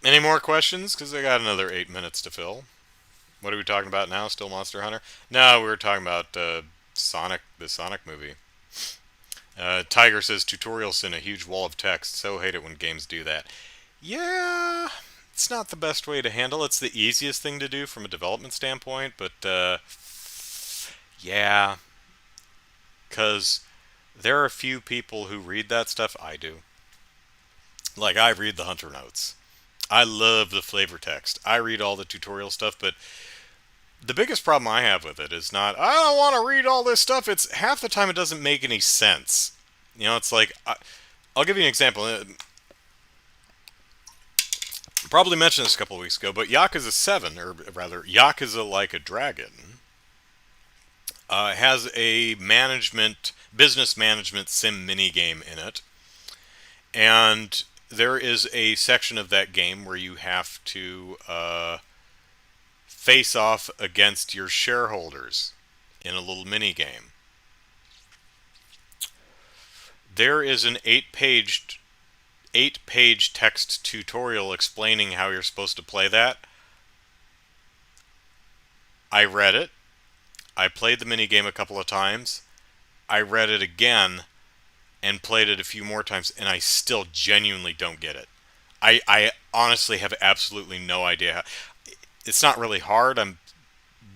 any more questions? Because I got another 8 minutes to fill. What are we talking about now? Still Monster Hunter? No, we were talking about Sonic, the Sonic movie. Tiger says tutorials in a huge wall of text. So hate it when games do that. Yeah, it's not the best way to handle. It's the easiest thing to do from a development standpoint, but yeah, because there are a few people who read that stuff. I do. Like I read the Hunter notes. I love the flavor text. I read all the tutorial stuff, but the biggest problem I have with it is not I don't want to read all this stuff. It's half the time it doesn't make any sense. It's like I'll give you an example. Probably mentioned this a couple of weeks ago, but Yakuza 7, or rather Yakuza Like a Dragon, has a business management sim mini game in it, and there is a section of that game where you have to face off against your shareholders in a little mini game. There is an eight page text tutorial explaining how you're supposed to play that. I read it. I played the minigame a couple of times. I read it again and played it a few more times, and I still genuinely don't get it. I honestly have absolutely no idea how. It's not really hard. I'm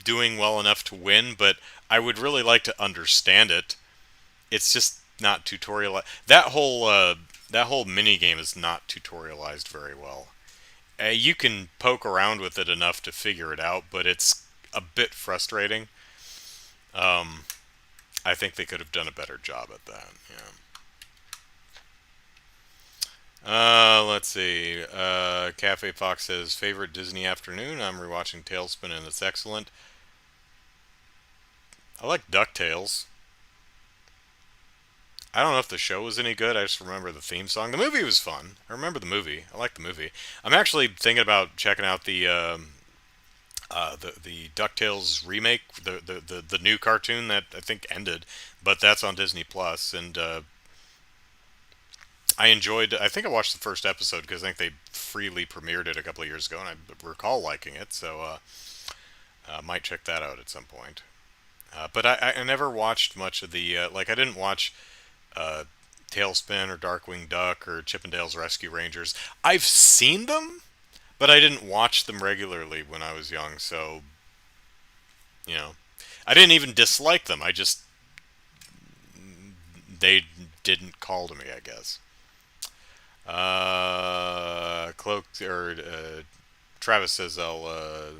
doing well enough to win, but I would really like to understand it. It's just not tutorial. That whole mini game is not tutorialized very well. You can poke around with it enough to figure it out, but it's a bit frustrating. Um, I think they could have done a better job at that. Yeah. Let's see. Cafe Fox says favorite Disney afternoon. I'm rewatching Tailspin and it's excellent. I like DuckTales. I don't know if the show was any good. I just remember the theme song. The movie was fun. I remember the movie. I like the movie. I'm actually thinking about checking out the DuckTales remake, the new cartoon that I think ended, but that's on Disney Plus, and I enjoyed. I think I watched the first episode because I think they freely premiered it a couple of years ago, and I recall liking it. So might check that out at some point. But I never watched much of the I didn't watch uh, Tailspin or Darkwing Duck or Chippendales Rescue Rangers. I've seen them, but I didn't watch them regularly when I was young. So you know, I didn't even dislike them. I just they didn't call to me, I guess. Cloak or Travis says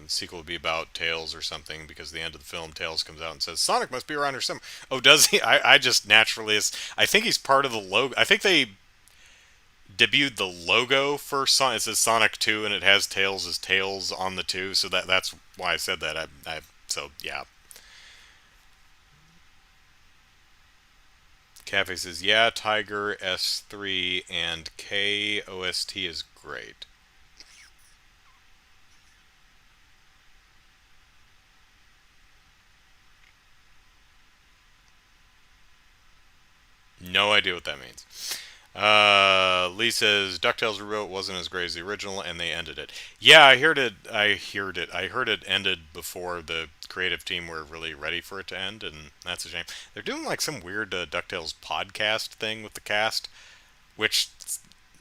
sequel will be about Tails or something because at the end of the film Tails comes out and says Sonic must be around here somewhere. Oh, does he? I just naturally I think he's part of the logo. I think they debuted the logo for Sonic. It says Sonic 2, and it has Tails as Tails on the 2, so that's why I said that. So yeah. Cafe says, yeah, Tiger S3 and KOST is great. No idea what that means. Lee says DuckTales reboot wasn't as great as the original, and they ended it. Yeah, I heard it. I heard it ended before the creative team were really ready for it to end, and that's a shame. They're doing like some weird DuckTales podcast thing with the cast, which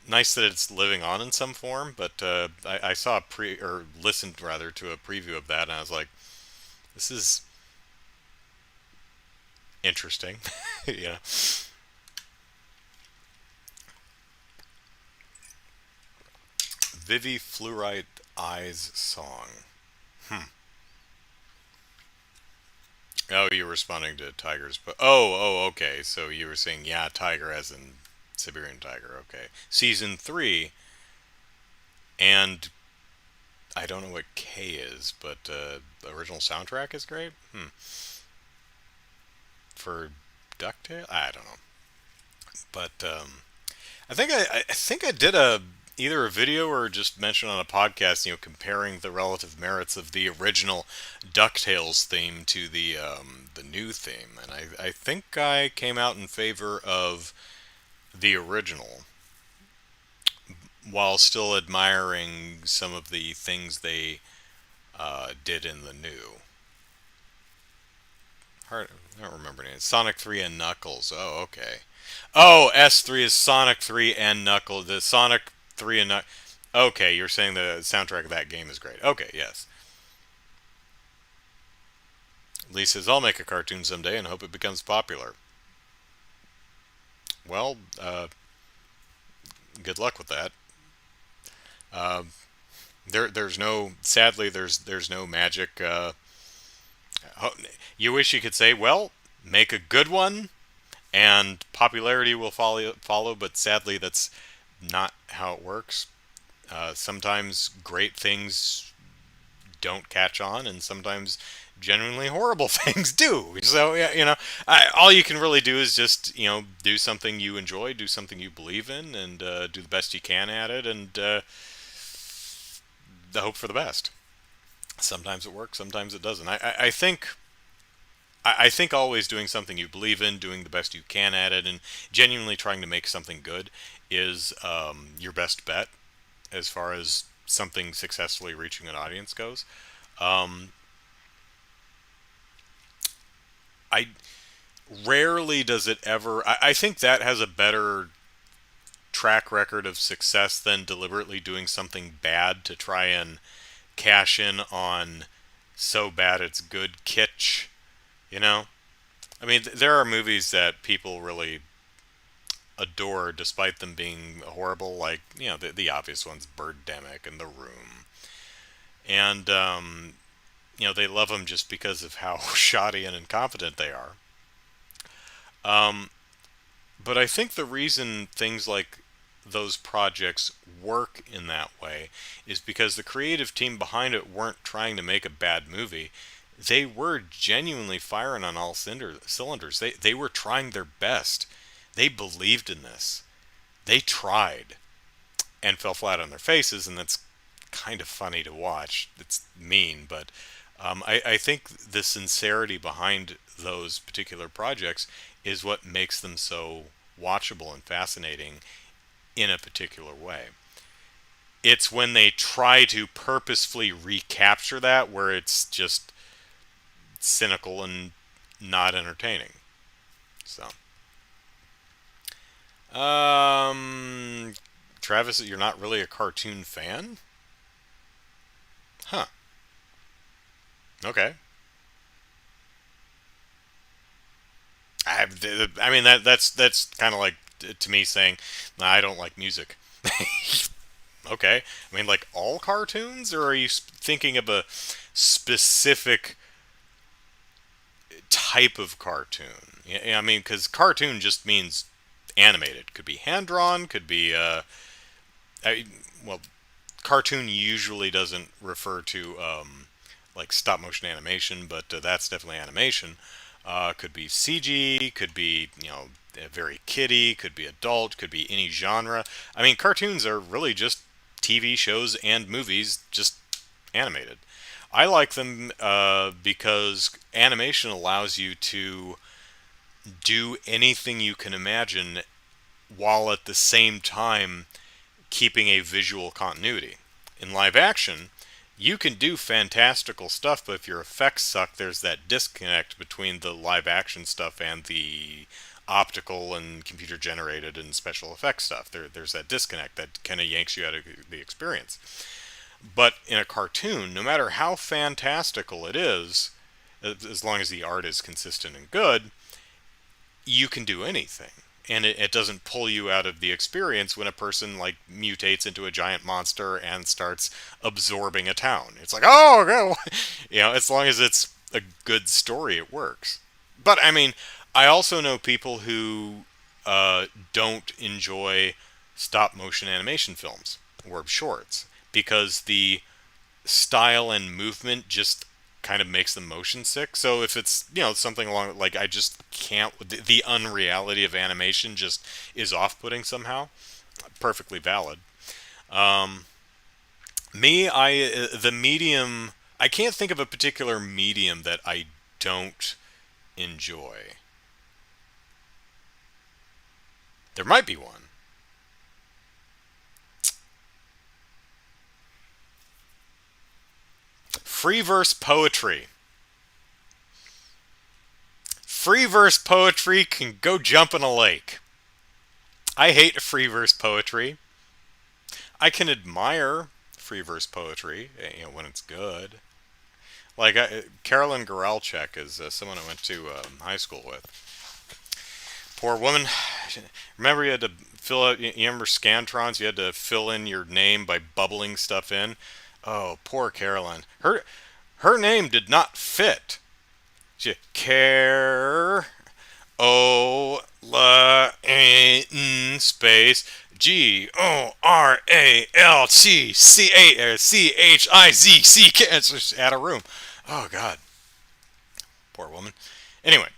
nice that it's living on in some form. But I saw a or listened rather to a preview of that, and I was like, this is interesting. Yeah. Vivi Fluorite Eyes song. Hmm. Oh, you're responding to tigers, but okay. So you were saying, yeah, tiger as in Siberian tiger. Okay, season 3, and I don't know what K is, but the original soundtrack is great. For Ducktail, I don't know, but I think I did a either a video or just mentioned on a podcast, comparing the relative merits of the original DuckTales theme to the new theme, and I think I came out in favor of the original, while still admiring some of the things they did in the new. Hard, I don't remember names. Sonic 3 and Knuckles. Oh, okay. Oh, S3 is Sonic 3 and Knuckles. The Sonic 3 and Knuckles. Okay, you're saying the soundtrack of that game is great. Okay, yes. Lee says, I'll make a cartoon someday and hope it becomes popular. Well, good luck with that. Uh, there's no, sadly, there's no magic. You wish you could say, well, make a good one and popularity will follow, but sadly, that's not how it works. Sometimes great things don't catch on, and sometimes genuinely horrible things do. So yeah, all you can really do is just do something you enjoy, do something you believe in, and do the best you can at it, and hope for the best. Sometimes it works, sometimes it doesn't. I think always doing something you believe in, doing the best you can at it, and genuinely trying to make something good is your best bet as far as something successfully reaching an audience goes. Um, I rarely does it ever. I think that has a better track record of success than deliberately doing something bad to try and cash in on so bad it's good kitsch. You know, I mean, there are movies that people really adore despite them being horrible, like the obvious ones, Birdemic and The Room, and they love them just because of how shoddy and incompetent they are. Um, but I think the reason things like those projects work in that way is because the creative team behind it weren't trying to make a bad movie. They were genuinely firing on all cylinders. They were trying their best. They believed in this. They tried and fell flat on their faces, and that's kind of funny to watch. It's mean, but I think the sincerity behind those particular projects is what makes them so watchable and fascinating in a particular way. It's when they try to purposefully recapture that where it's just cynical and not entertaining. So, um, Travis, you're not really a cartoon fan? Huh. Okay. I mean that's kind of like to me saying nah, I don't like music. Okay. I mean, like all cartoons, or are you thinking of a specific type of cartoon? Yeah, I mean, because cartoon just means animated. Could be hand drawn. Could be I, well, cartoon usually doesn't refer to like stop motion animation, but that's definitely animation. Could be CG, could be very kiddie, could be adult, could be any genre. I mean, cartoons are really just TV shows and movies, just animated. I like them because animation allows you to do anything you can imagine while at the same time keeping a visual continuity. In live action, you can do fantastical stuff, but if your effects suck, there's that disconnect between the live action stuff and the optical and computer generated and special effects stuff. There's that disconnect that kind of yanks you out of the experience. But in a cartoon, no matter how fantastical it is, as long as the art is consistent and good, you can do anything. And it doesn't pull you out of the experience when a person like mutates into a giant monster and starts absorbing a town. It's like, oh, no. As long as it's a good story, it works. But I mean, I also know people who don't enjoy stop motion animation films or shorts because the style and movement just kind of makes them motion sick. So if it's something along like I just can't, the unreality of animation just is off-putting somehow. Perfectly valid. Um, the medium. I can't think of a particular medium that I don't enjoy. There might be one. Free verse poetry. Free verse poetry can go jump in a lake. I hate free verse poetry. I can admire free verse poetry, when it's good. Like Carolyn Goralchek is someone I went to high school with. Poor woman. Remember you had to fill out. You remember Scantrons? You had to fill in your name by bubbling stuff in. Oh, poor Carolyn. Her name did not fit. She Care O-L-N space Goralchic. It's just out of room. Oh God, poor woman. Anyway,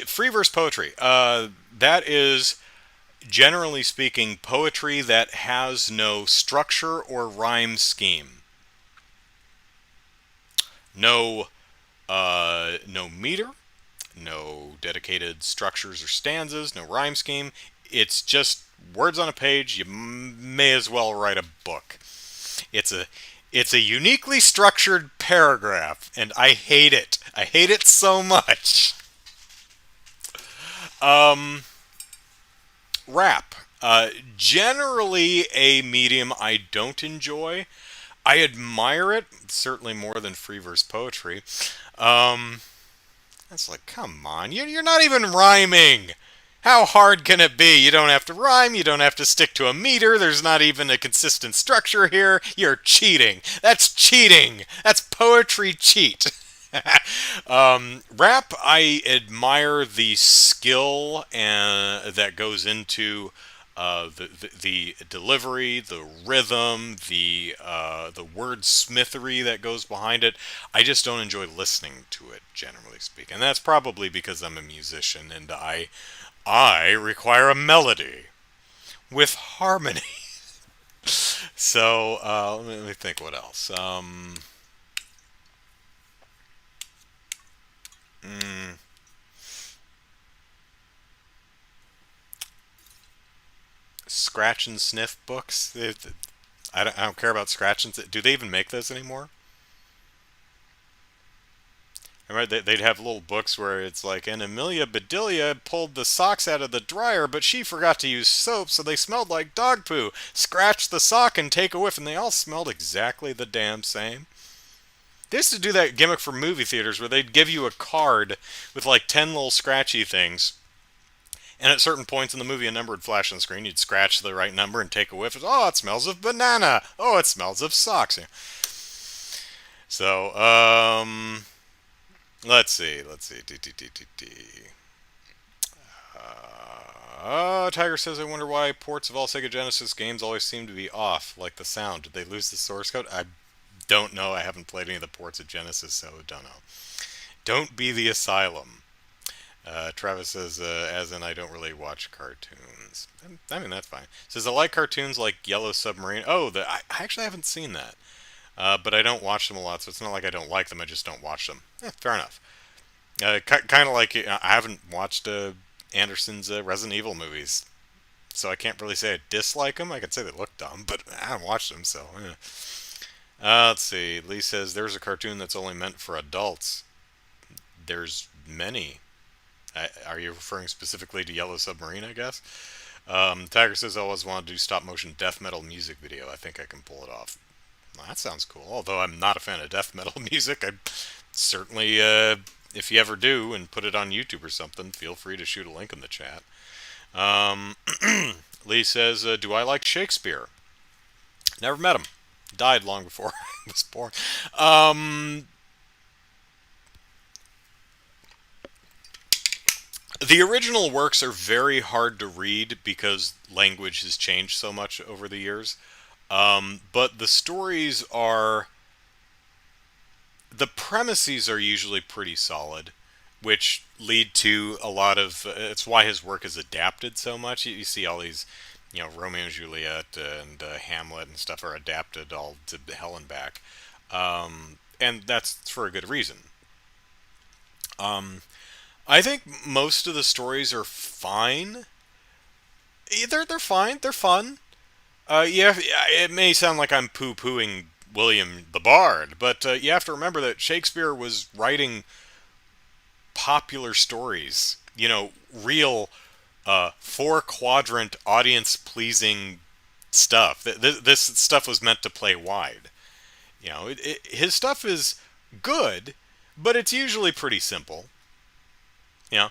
free verse poetry. That is generally speaking poetry that has no structure or rhyme scheme. No meter, no dedicated structures or stanzas, no rhyme scheme. It's just words on a page. You may as well write a book. It's a uniquely structured paragraph, and I hate it. I hate it so much. Um, Rap. Generally a medium I don't enjoy. I admire it, certainly more than free verse poetry. Um, It's like, come on, you're not even rhyming. How hard can it be? You don't have to rhyme, you don't have to stick to a meter, there's not even a consistent structure here. You're cheating. That's cheating. That's poetry cheat. Rap, I admire the skill that goes into the delivery, the rhythm, the wordsmithery that goes behind it. I just don't enjoy listening to it, generally speaking, and that's probably because I'm a musician and I require a melody with harmony. So let me think. What else? Mm, Scratch and sniff books. I don't care about scratch and do they even make those anymore? Remember, they'd have little books where it's like, and Amelia Bedelia pulled the socks out of the dryer, but she forgot to use soap, so they smelled like dog poo. Scratch the sock and take a whiff, and they all smelled exactly the damn same. They used to do that gimmick for movie theaters where they'd give you a card with like 10 little scratchy things, and at certain points in the movie, a number would flash on the screen. You'd scratch the right number and take a whiff. Oh, it smells of banana. Oh, it smells of socks. So, let's see. Tiger says, I wonder why ports of all Sega Genesis games always seem to be off, like the sound. Did they lose the source code? I don't know. I haven't played any of the ports of Genesis, so don't know. Don't be the asylum. Travis says, as in, I don't really watch cartoons. I mean, that's fine. Says, I like cartoons like Yellow Submarine. Oh, I actually haven't seen that. But I don't watch them a lot, so it's not like I don't like them, I just don't watch them. Fair enough. Kind of like, I haven't watched Anderson's Resident Evil movies, so I can't really say I dislike them. I could say they look dumb, but I haven't watched them, so. Let's see. Lee says, there's a cartoon that's only meant for adults. There's many. Are you referring specifically to Yellow Submarine, I guess? Tiger says, I always wanted to do stop motion death metal music video. I think I can pull it off. Well, that sounds cool. Although I'm not a fan of death metal music, I certainly, if you ever do and put it on YouTube or something, feel free to shoot a link in the chat. Lee says, do I like Shakespeare? Never met him. Died long before I was born. The original works are very hard to read because language has changed so much over the years. But the stories are, the premises are usually pretty solid, which lead to a lot of. It's why his work is adapted so much. You see all these, Romeo and Juliet and Hamlet and stuff are adapted all to hell and back, and that's for a good reason. I think most of the stories are fine. They're fine. They're fun. Yeah, it may sound like I'm poo-pooing William the Bard, but you have to remember that Shakespeare was writing popular stories. Real four-quadrant, audience-pleasing stuff. This stuff was meant to play wide. His stuff is good, but it's usually pretty simple. You know,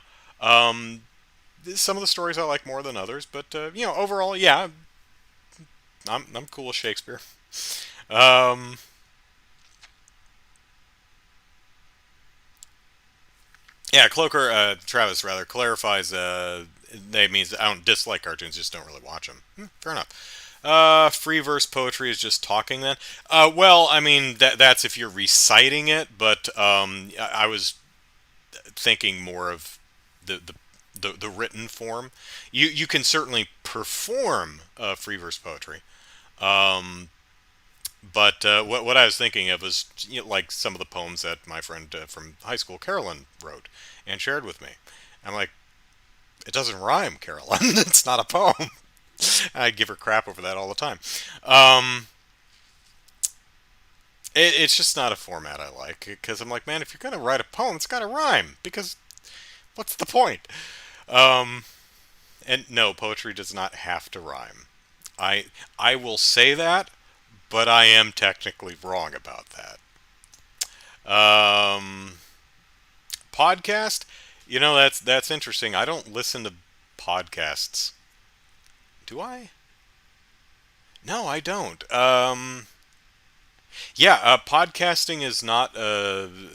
some of the stories I like more than others, but overall, yeah, I'm cool with Shakespeare. Um, yeah, Cloaker Travis rather clarifies. That means I don't dislike cartoons, just don't really watch them. Fair enough. Free verse poetry is just talking then. Well, I mean that's if you're reciting it, but I was thinking more of the written form. You can certainly perform free verse poetry. Um, But what I was thinking of was like some of the poems that my friend from high school, Carolyn, wrote and shared with me. I'm like, it doesn't rhyme, Carolyn. It's not a poem. I give her crap over that all the time. Um, it's just not a format I like because I'm like, man, if you're gonna write a poem, it's got to rhyme because what's the point? Um, and no, poetry does not have to rhyme. I will say that, but I am technically wrong about that. Um, Podcast, that's interesting. I don't listen to podcasts. Do I? No, I don't. Yeah, podcasting is not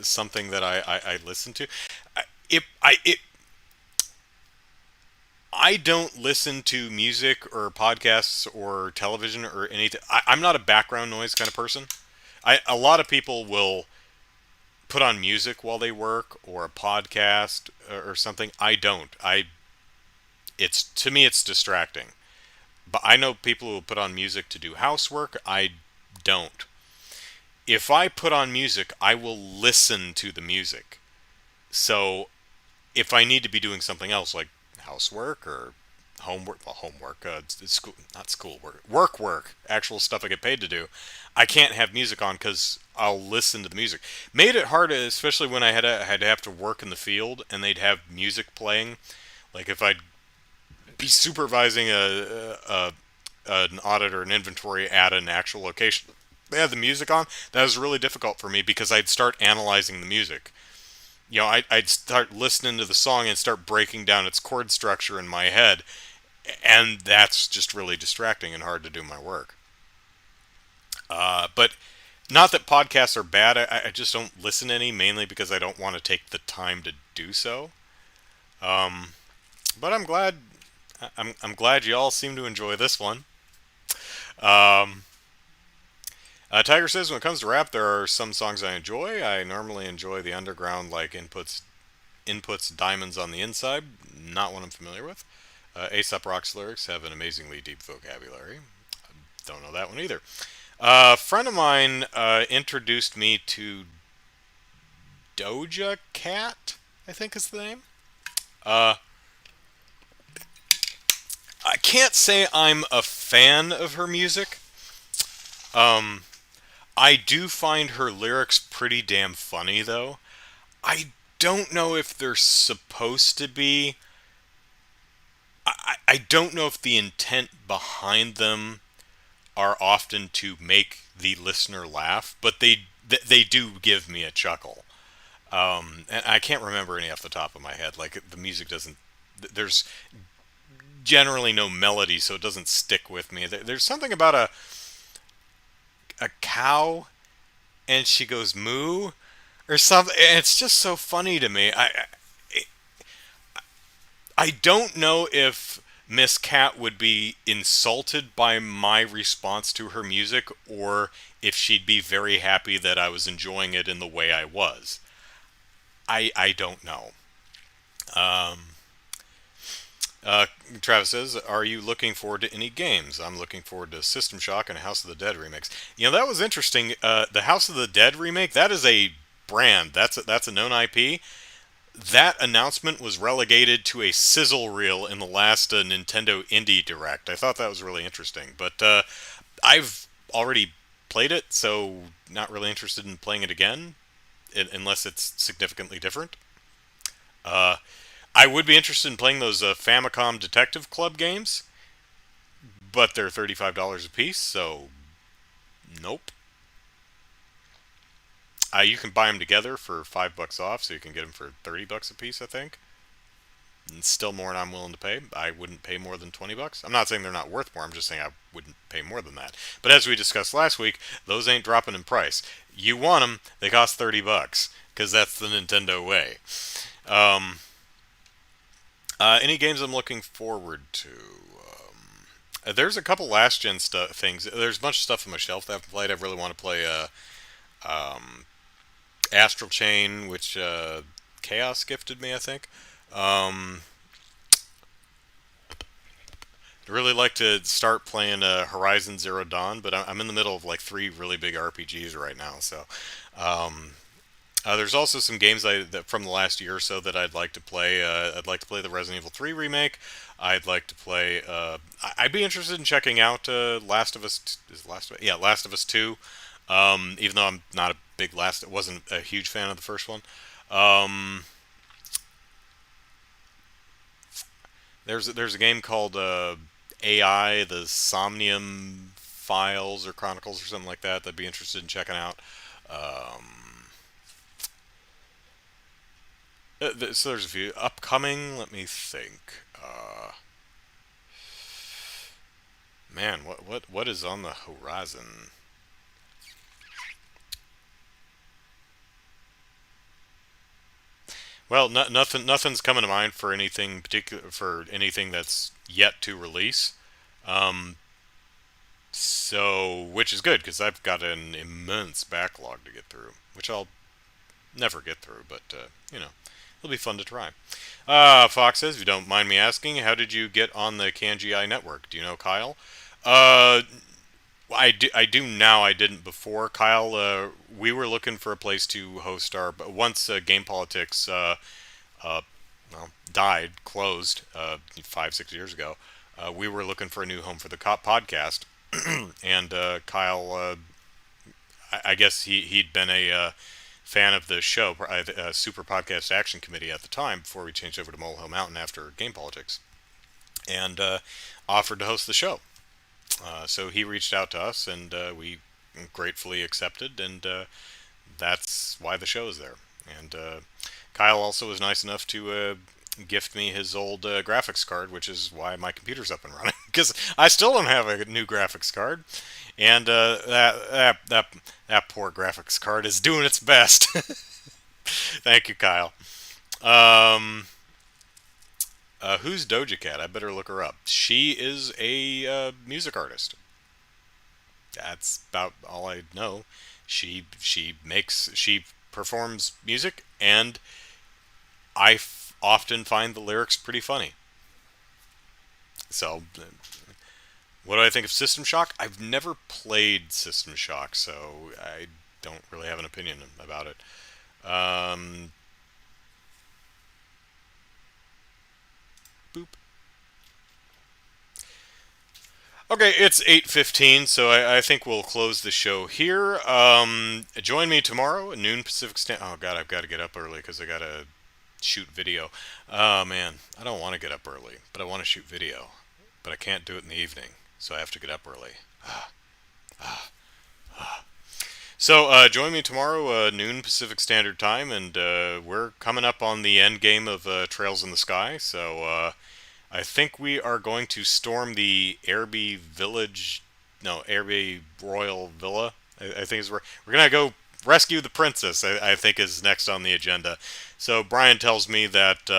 something that I listen to. I don't listen to music or podcasts or television or anything. I'm not a background noise kind of person. A lot of people will put on music while they work or a podcast or something. I don't. It's to me it's distracting. But I know people who put on music to do housework. I don't. If I put on music, I will listen to the music. So if I need to be doing something else like housework or homework, well, homework, it's school, not school work, actual stuff I get paid to do, I can't have music on because I'll listen to the music. Made it hard, especially when had to have to work in the field and they'd have music playing. Like if I'd be supervising an audit or an inventory at an actual location, they had the music on. That was really difficult for me because I'd start analyzing the music. I'd start listening to the song and start breaking down its chord structure in my head, and that's just really distracting and hard to do my work. But not that podcasts are bad. I just don't listen any, mainly because I don't want to take the time to do so. But I'm glad you all seem to enjoy this one. Um, Tiger says when it comes to rap, there are some songs I enjoy. I normally enjoy the underground like inputs diamonds on the inside. Not one I'm familiar with. Aesop Rock's lyrics have an amazingly deep vocabulary. Don't know that one either. A friend of mine introduced me to Doja Cat, I think is the name. Uh, I can't say I'm a fan of her music. Um, I do find her lyrics pretty damn funny, though. I don't know if they're supposed to be. I don't know if the intent behind them are often to make the listener laugh, but they do give me a chuckle. And I can't remember any off the top of my head. Like the music doesn't. There's generally no melody, so it doesn't stick with me. There's something about a cow, and she goes moo or something. And it's just so funny to me. I don't know if Miss Cat would be insulted by my response to her music, or if she'd be very happy that I was enjoying it in the way I was. I don't know. Um, Uh, Travis says, "Are you looking forward to any games?" I'm looking forward to System Shock and House of the Dead remakes. You know, that was interesting. The House of the Dead remake, that is a brand. That's a known IP. That announcement was relegated to a sizzle reel in the last Nintendo Indie Direct. I thought that was really interesting. But I've already played it, so not really interested in playing it again, unless it's significantly different. Uh, I would be interested in playing those Famicom Detective Club games, but they're $35 a piece, so nope. You can buy them together for $5 off, so you can get them for $30 a piece, I think. And still more than I'm willing to pay. I wouldn't pay more than $20. I'm not saying they're not worth more. I'm just saying I wouldn't pay more than that. But as we discussed last week, those ain't dropping in price. You want them, they cost $30 because that's the Nintendo way. Um, any games I'm looking forward to? There's a couple last gen stuff things. There's a bunch of stuff on my shelf that I've played. I really want to play um, Astral Chain, which Chaos gifted me, I think. Um, I'd really like to start playing Horizon Zero Dawn, but I'm in the middle of like three really big RPGs right now. So um, there's also some games that from the last year or so that I'd like to play. I'd like to play the Resident Evil 3 remake. I'd like to play. I'd be interested in checking out Last of Us. Is Last of Yeah, Last of Us 2. Even though I'm not a big wasn't a huge fan of the first one. Um, there's a game called AI, the Somnium Files or Chronicles or something like that. That'd be interested in checking out. Um, so there's a few upcoming. Let me think. Man, what is on the horizon? Well, nothing's coming to mind for anything particular for anything that's yet to release. Um, which is good because I've got an immense backlog to get through, which I'll never get through, but it'll be fun to try. Fox says, if you don't mind me asking, how did you get on the CanGI network? Do you know Kyle? Uh, I do now. I didn't before. Kyle, we were looking for a place to host our. But once Game Politics uh, well, closed 5 6 years ago, we were looking for a new home for the podcast, and Kyle, I guess he'd been a fan of the show, Super Podcast Action Committee at the time before we changed over to Molehill Mountain after Game Politics, and offered to host the show. So he reached out to us, and we gratefully accepted, and that's why the show is there. And Kyle also was nice enough to gift me his old graphics card, which is why my computer's up and running because I still don't have a new graphics card, and that poor graphics card is doing its best. Thank you, Kyle. Um, Who's Doja Cat? I better look her up. She is a music artist. That's about all I know. She performs music, and often find the lyrics pretty funny. So, what do I think of System Shock? I've never played System Shock, so I don't really have an opinion about it. Um, Boop. Okay, it's 8:15, so I think we'll close the show here. Join me tomorrow at noon Pacific Standard. Oh God, I've got to get up early because I gotta shoot video. Oh man, I don't want to get up early, but I want to shoot video, but I can't do it in the evening, so I have to get up early. So join me tomorrow, noon Pacific Standard Time, and we're coming up on the end game of Trails in the Sky. So I think we are going to storm the Airby Village, no, Airby Royal Villa. I think is where we're gonna go rescue the princess. I think is next on the agenda. So Brian tells me that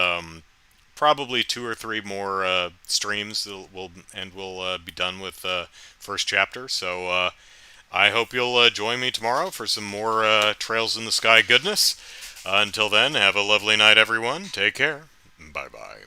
probably two or three more streams we'll be done with first chapter. So I hope you'll join me tomorrow for some more Trails in the Sky goodness. Until then, have a lovely night, everyone. Take care. Bye bye.